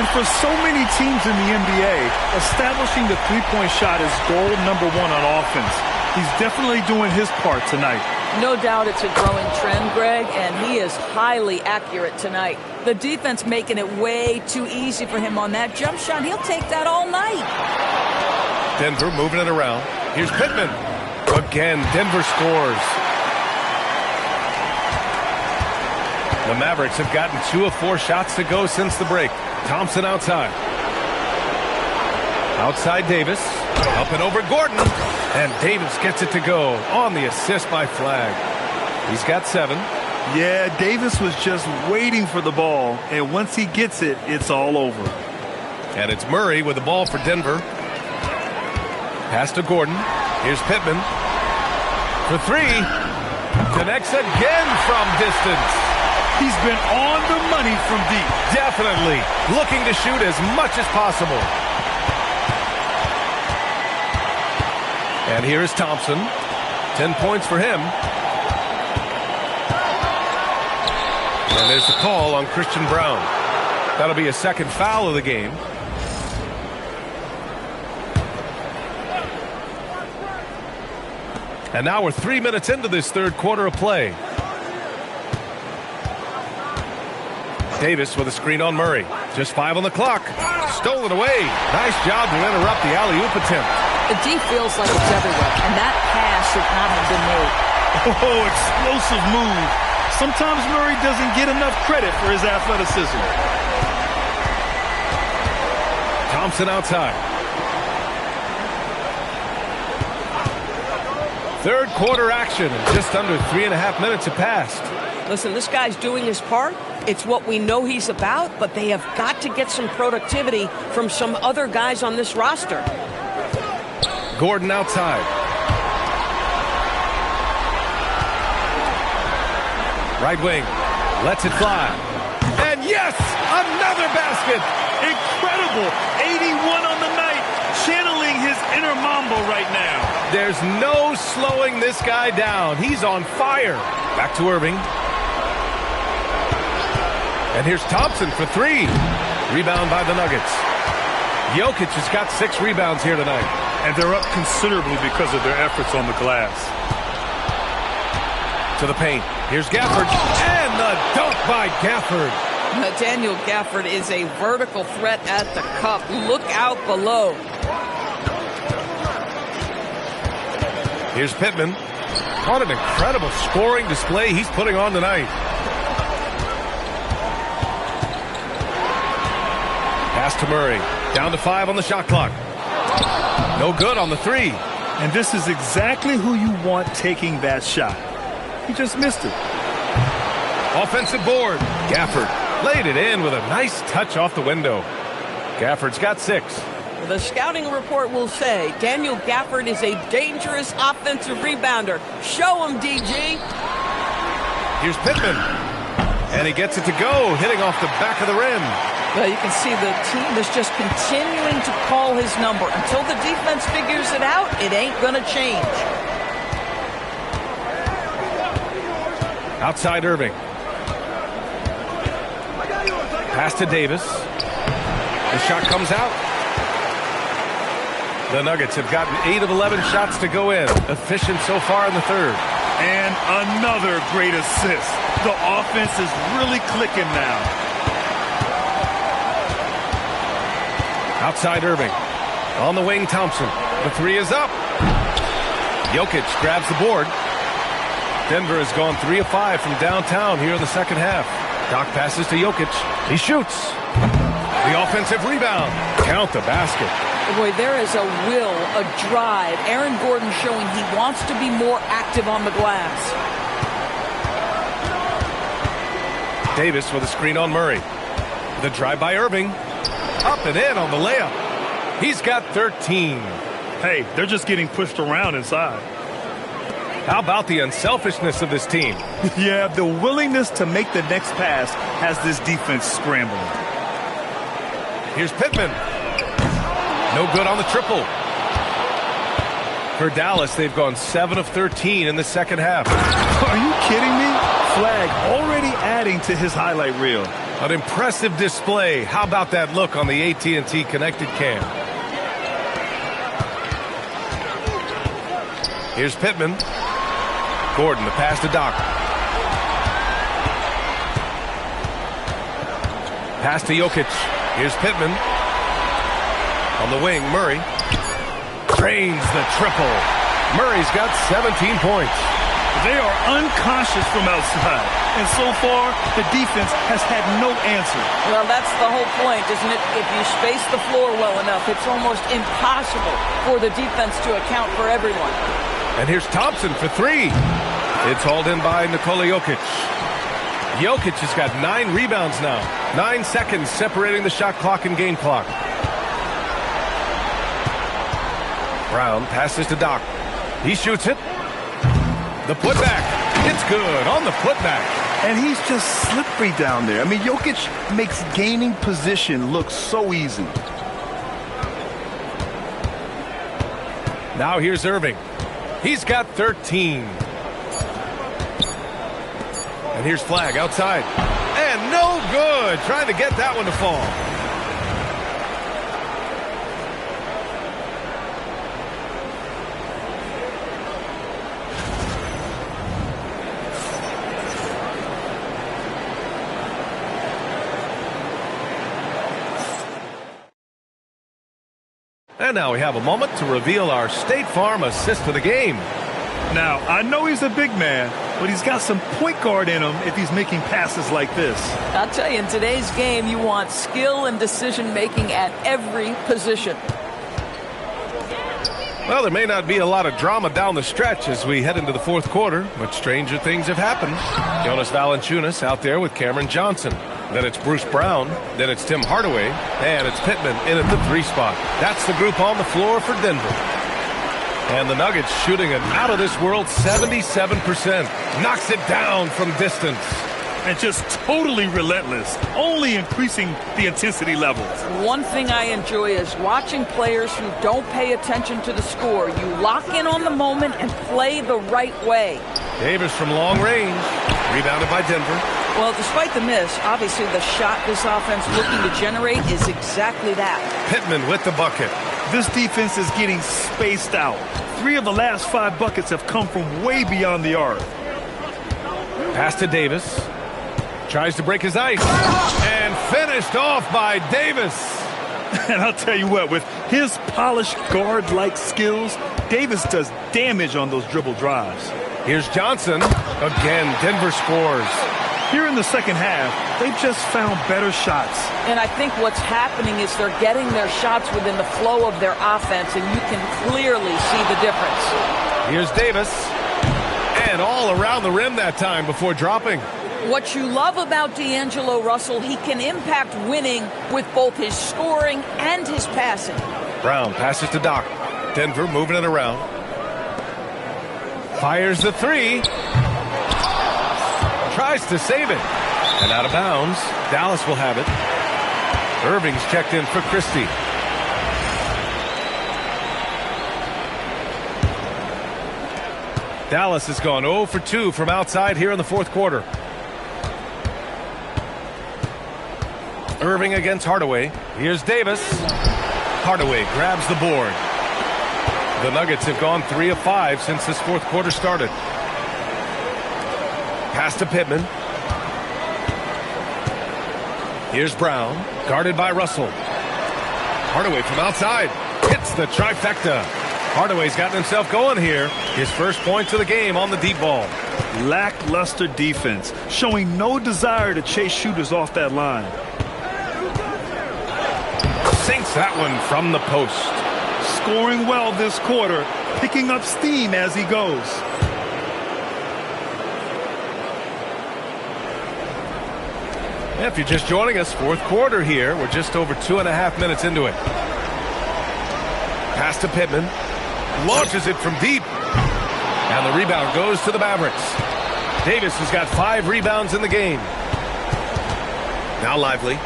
S6: And for so many teams in the NBA, establishing the three-point shot is goal number one on offense. He's definitely doing his part tonight.
S12: No doubt it's a growing trend, Greg, and he is highly accurate tonight. The defense making it way too easy for him on that jump shot. He'll take that all night.
S11: Denver moving it around. Here's Pittman. Again, Denver scores. The Mavericks have gotten 2 of 4 shots to go since the break. Thompson outside. Outside Davis. Up and over Gordon. And Davis gets it to go on the assist by Flag. He's got 7.
S6: Yeah, Davis was just waiting for the ball. And once he gets it, it's all over.
S11: And it's Murray with the ball for Denver. Pass to Gordon. Here's Pittman. For 3. Connects again from distance.
S6: He's been on the money from deep.
S11: Definitely. Looking to shoot as much as possible. And here is Thompson. 10 points for him. And there's the call on Christian Brown. That'll be a second foul of the game. And now we're 3 minutes into this third quarter of play. Davis with a screen on Murray. Just 5 on the clock. Stolen away. Nice job to interrupt the alley-oop attempt.
S12: The D feels like it's everywhere, and that pass should not have been made.
S6: Oh, explosive move. Sometimes Murray doesn't get enough credit for his athleticism.
S11: Thompson outside. Third quarter action, and just under 3.5 minutes have passed.
S13: Listen, this guy's doing his part. It's what we know he's about, but they have got to get some productivity from some other guys on this roster.
S11: Gordon outside. Right wing. Lets it fly. And yes! Another basket!
S6: Incredible! 81 on the night. Channeling his inner Mambo right now.
S11: There's no slowing this guy down. He's on fire. Back to Irving. And here's Thompson for 3. Rebound by the Nuggets. Jokic has got 6 rebounds here tonight.
S6: And they're up considerably because of their efforts on the glass.
S11: To the paint. Here's Gafford. And the dunk by Gafford.
S13: Daniel Gafford is a vertical threat at the cup. Look out below.
S11: Here's Pittman. What an incredible scoring display he's putting on tonight. Pass to Murray. Down to 5 on the shot clock. No good on the 3.
S6: And this is exactly who you want taking that shot. He just missed it.
S11: Offensive board. Gafford laid it in with a nice touch off the window. Gafford's got 6.
S13: The scouting report will say Daniel Gafford is a dangerous offensive rebounder. Show him, DG.
S11: Here's Pittman. And he gets it to go, hitting off the back of the rim.
S12: Well, you can see the team is just continuing to call his number. Until the defense figures it out, it ain't going to change.
S11: Outside Irving. Pass to Davis. The shot comes out. The Nuggets have gotten 8 of 11 shots to go in. Efficient so far in the third.
S6: And another great assist. The offense is really clicking now.
S11: Outside Irving. On the wing, Thompson. The 3 is up. Jokic grabs the board. Denver has gone 3 of 5 from downtown here in the second half. Doc passes to Jokic. He shoots. The offensive rebound. Count the basket.
S12: Boy, there is a will, a drive. Aaron Gordon showing he wants to be more active on the glass.
S11: Davis with a screen on Murray. The drive by Irving. Up and in on the layup. He's got 13.
S6: Hey, they're just getting pushed around inside.
S11: How about the unselfishness of this team?
S6: Yeah, the willingness to make the next pass has this defense scrambling.
S11: Here's Pittman. No good on the triple. For Dallas, they've gone 7 of 13 in the second half.
S6: Are you kidding me? Flag already adding to his highlight reel.
S11: An impressive display. How about that look on the AT&T connected cam? Here's Pittman. Gordon, the pass to Doc. Pass to Jokic. Here's Pittman. On the wing, Murray. Drains the triple. Murray's got 17 points.
S6: They are unconscious from outside. And so far, the defense has had no answer.
S12: Well, that's the whole point, isn't it? If you space the floor well enough, it's almost impossible for the defense to account for everyone.
S11: And here's Thompson for three. It's hauled in by Nikola Jokic. Jokic has got 9 rebounds now. 9 seconds separating the shot clock and game clock. Brown passes to Doc. He shoots it. The putback. It's good on the putback.
S6: And he's just slippery down there. I mean, Jokic makes gaining position look so easy.
S11: Now here's Irving. He's got 13. And here's Flagg outside. And no good. Trying to get that one to fall. And now we have a moment to reveal our State Farm assist of the game.
S6: Now, I know he's a big man, but he's got some point guard in him if he's making passes like this.
S12: I'll tell you, in today's game, you want skill and decision-making at every position.
S11: Well, there may not be a lot of drama down the stretch as we head into the fourth quarter, but stranger things have happened. Jonas Valanciunas out there with Cameron Johnson. Then it's Bruce Brown. Then it's Tim Hardaway. And it's Pittman in at the 3 spot. That's the group on the floor for Denver. And the Nuggets shooting an out-of-this-world 77%. Knocks it down from distance.
S6: And just totally relentless, only increasing the intensity levels.
S12: One thing I enjoy is watching players who don't pay attention to the score. You lock in on the moment and play the right way.
S11: Davis from long range. Rebounded by Denver.
S12: Well, despite the miss, obviously the shot this offense looking to generate is exactly that.
S11: Pittman with the bucket.
S6: This defense is getting spaced out. 3 of the last 5 buckets have come from way beyond the arc.
S11: Pass to Davis. Tries to break his ice. And finished off by Davis.
S6: And I'll tell you what, with his polished guard-like skills, Davis does damage on those dribble drives.
S11: Here's Johnson. Again, Denver scores.
S6: Here in the second half, they've just found better shots.
S12: And I think what's happening is they're getting their shots within the flow of their offense, and you can clearly see the difference.
S11: Here's Davis. And all around the rim that time before dropping.
S12: What you love about D'Angelo Russell, he can impact winning with both his scoring and his passing.
S11: Brown passes to Doc. Denver moving it around. Fires the 3. Tries to save it. And out of bounds. Dallas will have it. Irving's checked in for Christie. Dallas has gone 0 for 2 from outside here in the fourth quarter. Irving against Hardaway. Here's Davis. Hardaway grabs the board. The Nuggets have gone 3 of 5 since this fourth quarter started. Pass to Pittman. Here's Brown, guarded by Russell. Hardaway from outside. Hits the trifecta. Hardaway's gotten himself going here. His first points of the game on the deep ball.
S6: Lackluster defense, showing no desire to chase shooters off that line.
S11: Sinks that one from the post.
S6: Scoring well this quarter, picking up steam as he goes.
S11: If you're just joining us, fourth quarter here. We're just over 2.5 minutes into it. Pass to Pittman. Launches it from deep. And the rebound goes to the Mavericks. Davis has got 5 rebounds in the game. Now Lively.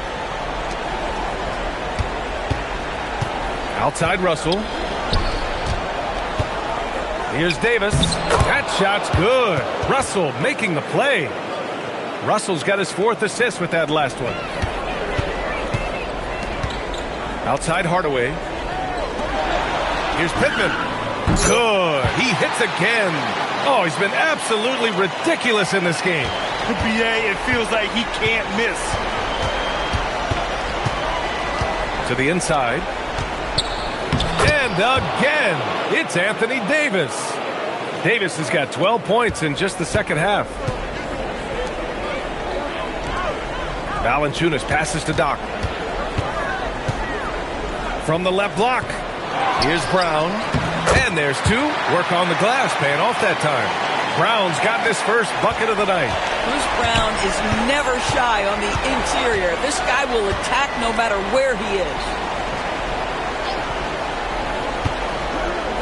S11: Outside Russell. Here's Davis. That shot's good. Russell making the play. Russell's got his 4th assist with that last one. Outside Hardaway. Here's Pittman. Good. He hits again. Oh, he's been absolutely ridiculous in this game.
S6: BA, it feels like he can't miss.
S11: To the inside. And again, it's Anthony Davis. Davis has got 12 points in just the second half. Valanciunas passes to Doc. From the left block. Here's Brown. And there's two. Work on the glass, paying off that time. Brown's got his first bucket of the night.
S12: Bruce Brown is never shy on the interior. This guy will attack no matter where he is.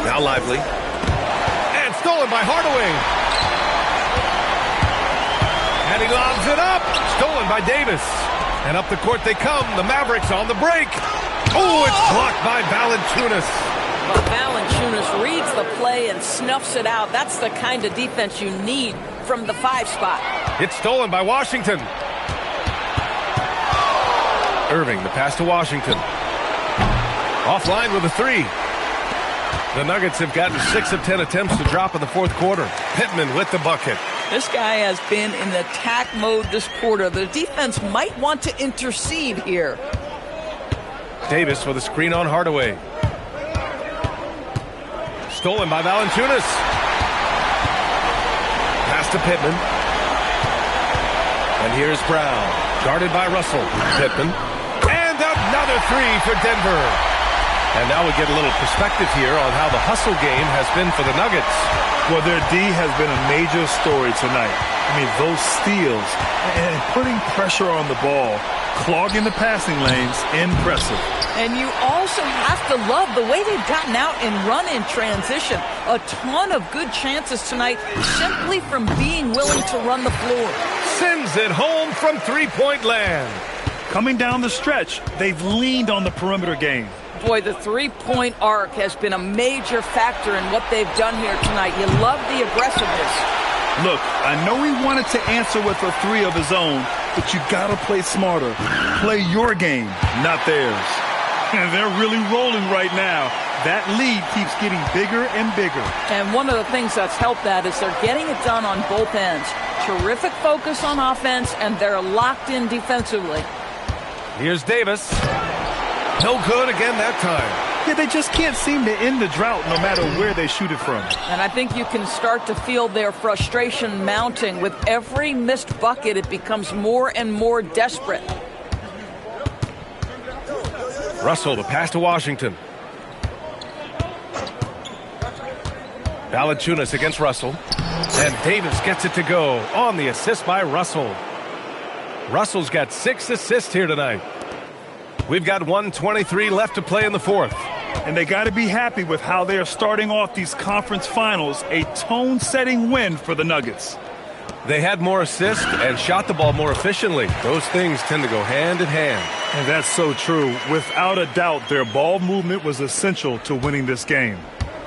S11: Now Lively. And stolen by Hardaway. And he lobs it up. Stolen by Davis. And up the court they come. The Mavericks on the break. Oh, it's blocked by Valanciunas.
S12: Well, Valanciunas reads the play and snuffs it out. That's the kind of defense you need from the 5 spot.
S11: It's stolen by Washington. Irving, the pass to Washington. Offline with a 3. The Nuggets have gotten 6 of 10 attempts to drop in the fourth quarter. Pittman with the bucket.
S12: This guy has been in attack mode this quarter. The defense might want to intercede here.
S11: Davis with a screen on Hardaway. Stolen by Valanciunas. Pass to Pittman. And here's Brown. Guarded by Russell. Pittman. And another 3 for Denver. And now we get a little perspective here on how the hustle game has been for the Nuggets.
S6: Well, their D has been a major story tonight. I mean, those steals and putting pressure on the ball, clogging the passing lanes, impressive.
S12: And you also have to love the way they've gotten out and run in transition. A ton of good chances tonight simply from being willing to run the floor.
S11: Sims it home from three-point land.
S6: Coming down the stretch, they've leaned on the perimeter game.
S12: Boy, the three-point arc has been a major factor in what they've done here tonight. You love the aggressiveness.
S6: Look, I know he wanted to answer with a 3 of his own, but you gotta play smarter. Play your game, not theirs. And they're really rolling right now. That lead keeps getting bigger and bigger.
S12: And one of the things that's helped that is they're getting it done on both ends. Terrific focus on offense, and they're locked in defensively.
S11: Here's Davis. No good again that time.
S6: Yeah, they just can't seem to end the drought no matter where they shoot it from.
S12: And I think you can start to feel their frustration mounting. With every missed bucket, it becomes more and more desperate.
S11: Russell, the pass to Washington. Valanciunas against Russell. And Davis gets it to go on the assist by Russell. Russell's got 6 assists here tonight. We've got 1:23 left to play in the fourth.
S6: And they got to be happy with how they are starting off these conference finals. A tone-setting win for the Nuggets.
S11: They had more assists and shot the ball more efficiently. Those things tend to go hand in hand.
S6: And that's so true. Without a doubt, their ball movement was essential to winning this game.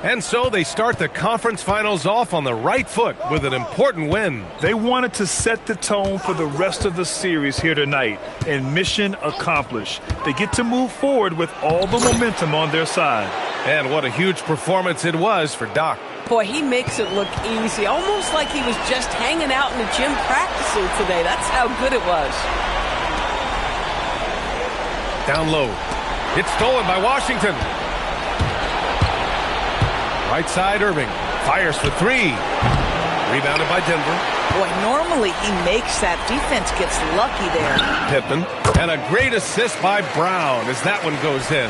S11: And so they start the conference finals off on the right foot with an important win.
S6: They wanted to set the tone for the rest of the series here tonight, and mission accomplished. They get to move forward with all the momentum on their side.
S11: And what a huge performance it was for Doc.
S13: Boy, he makes it look easy, almost like he was just hanging out in the gym practicing today. That's how good it was.
S11: Down low. It's stolen by Washington. Right side, Irving. Fires for 3. Rebounded by Denver.
S12: Boy, normally he makes that. Defense gets lucky there.
S11: Pittman. And a great assist by Brown as that one goes in.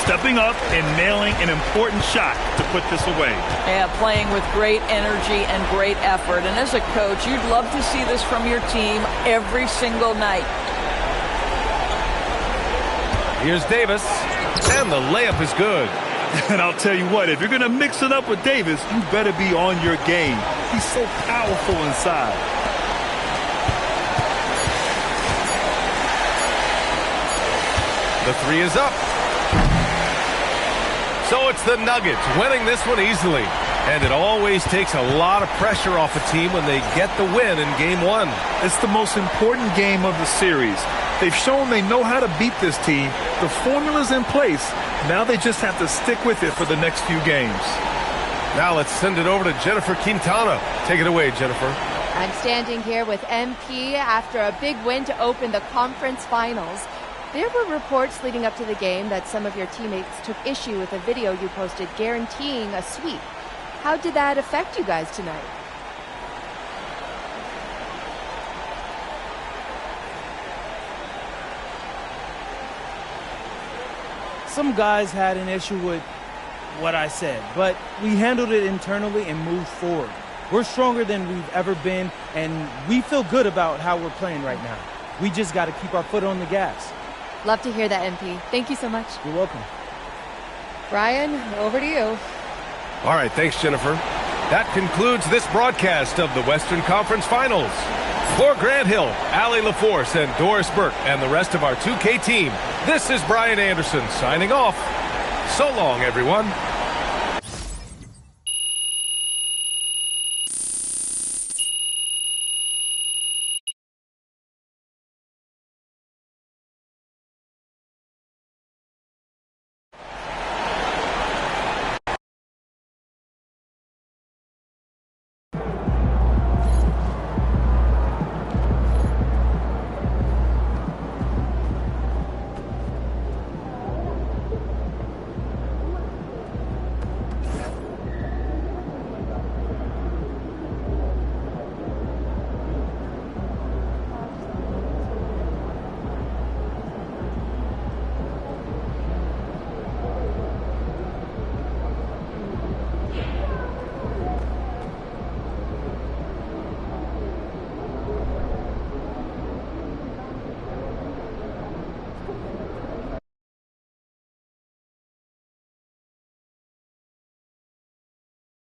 S6: Stepping up and nailing an important shot to put this away.
S12: Yeah, playing with great energy and great effort. And as a coach, you'd love to see this from your team every single night.
S11: Here's Davis. And the layup is good.
S6: And I'll tell you what, if you're going to mix it up with Davis, you better be on your game. He's so powerful inside.
S11: The 3 is up. So it's the Nuggets winning this one easily. And it always takes a lot of pressure off a team when they get the win in Game 1.
S6: It's the most important game of the series. They've shown they know how to beat this team. The formula's in place. Now they just have to stick with it for the next few games.
S11: Now let's send it over to Jennifer Quintana. Take it away, Jennifer.
S17: I'm standing here with MP after a big win to open the conference finals. There were reports leading up to the game that some of your teammates took issue with a video you posted guaranteeing a sweep. How did that affect you guys tonight?
S1: Some guys had an issue with what I said, but we handled it internally and moved forward. We're stronger than we've ever been, and we feel good about how we're playing right now. We just got to keep our foot on the gas.
S17: Love to hear that, MP. Thank you so much.
S1: You're welcome.
S17: Brian, over to you.
S11: All right, thanks, Jennifer. That concludes this broadcast of the Western Conference Finals. For Grant Hill, Allie LaForce, and Doris Burke, and the rest of our 2K team, this is Brian Anderson signing off. So long, everyone.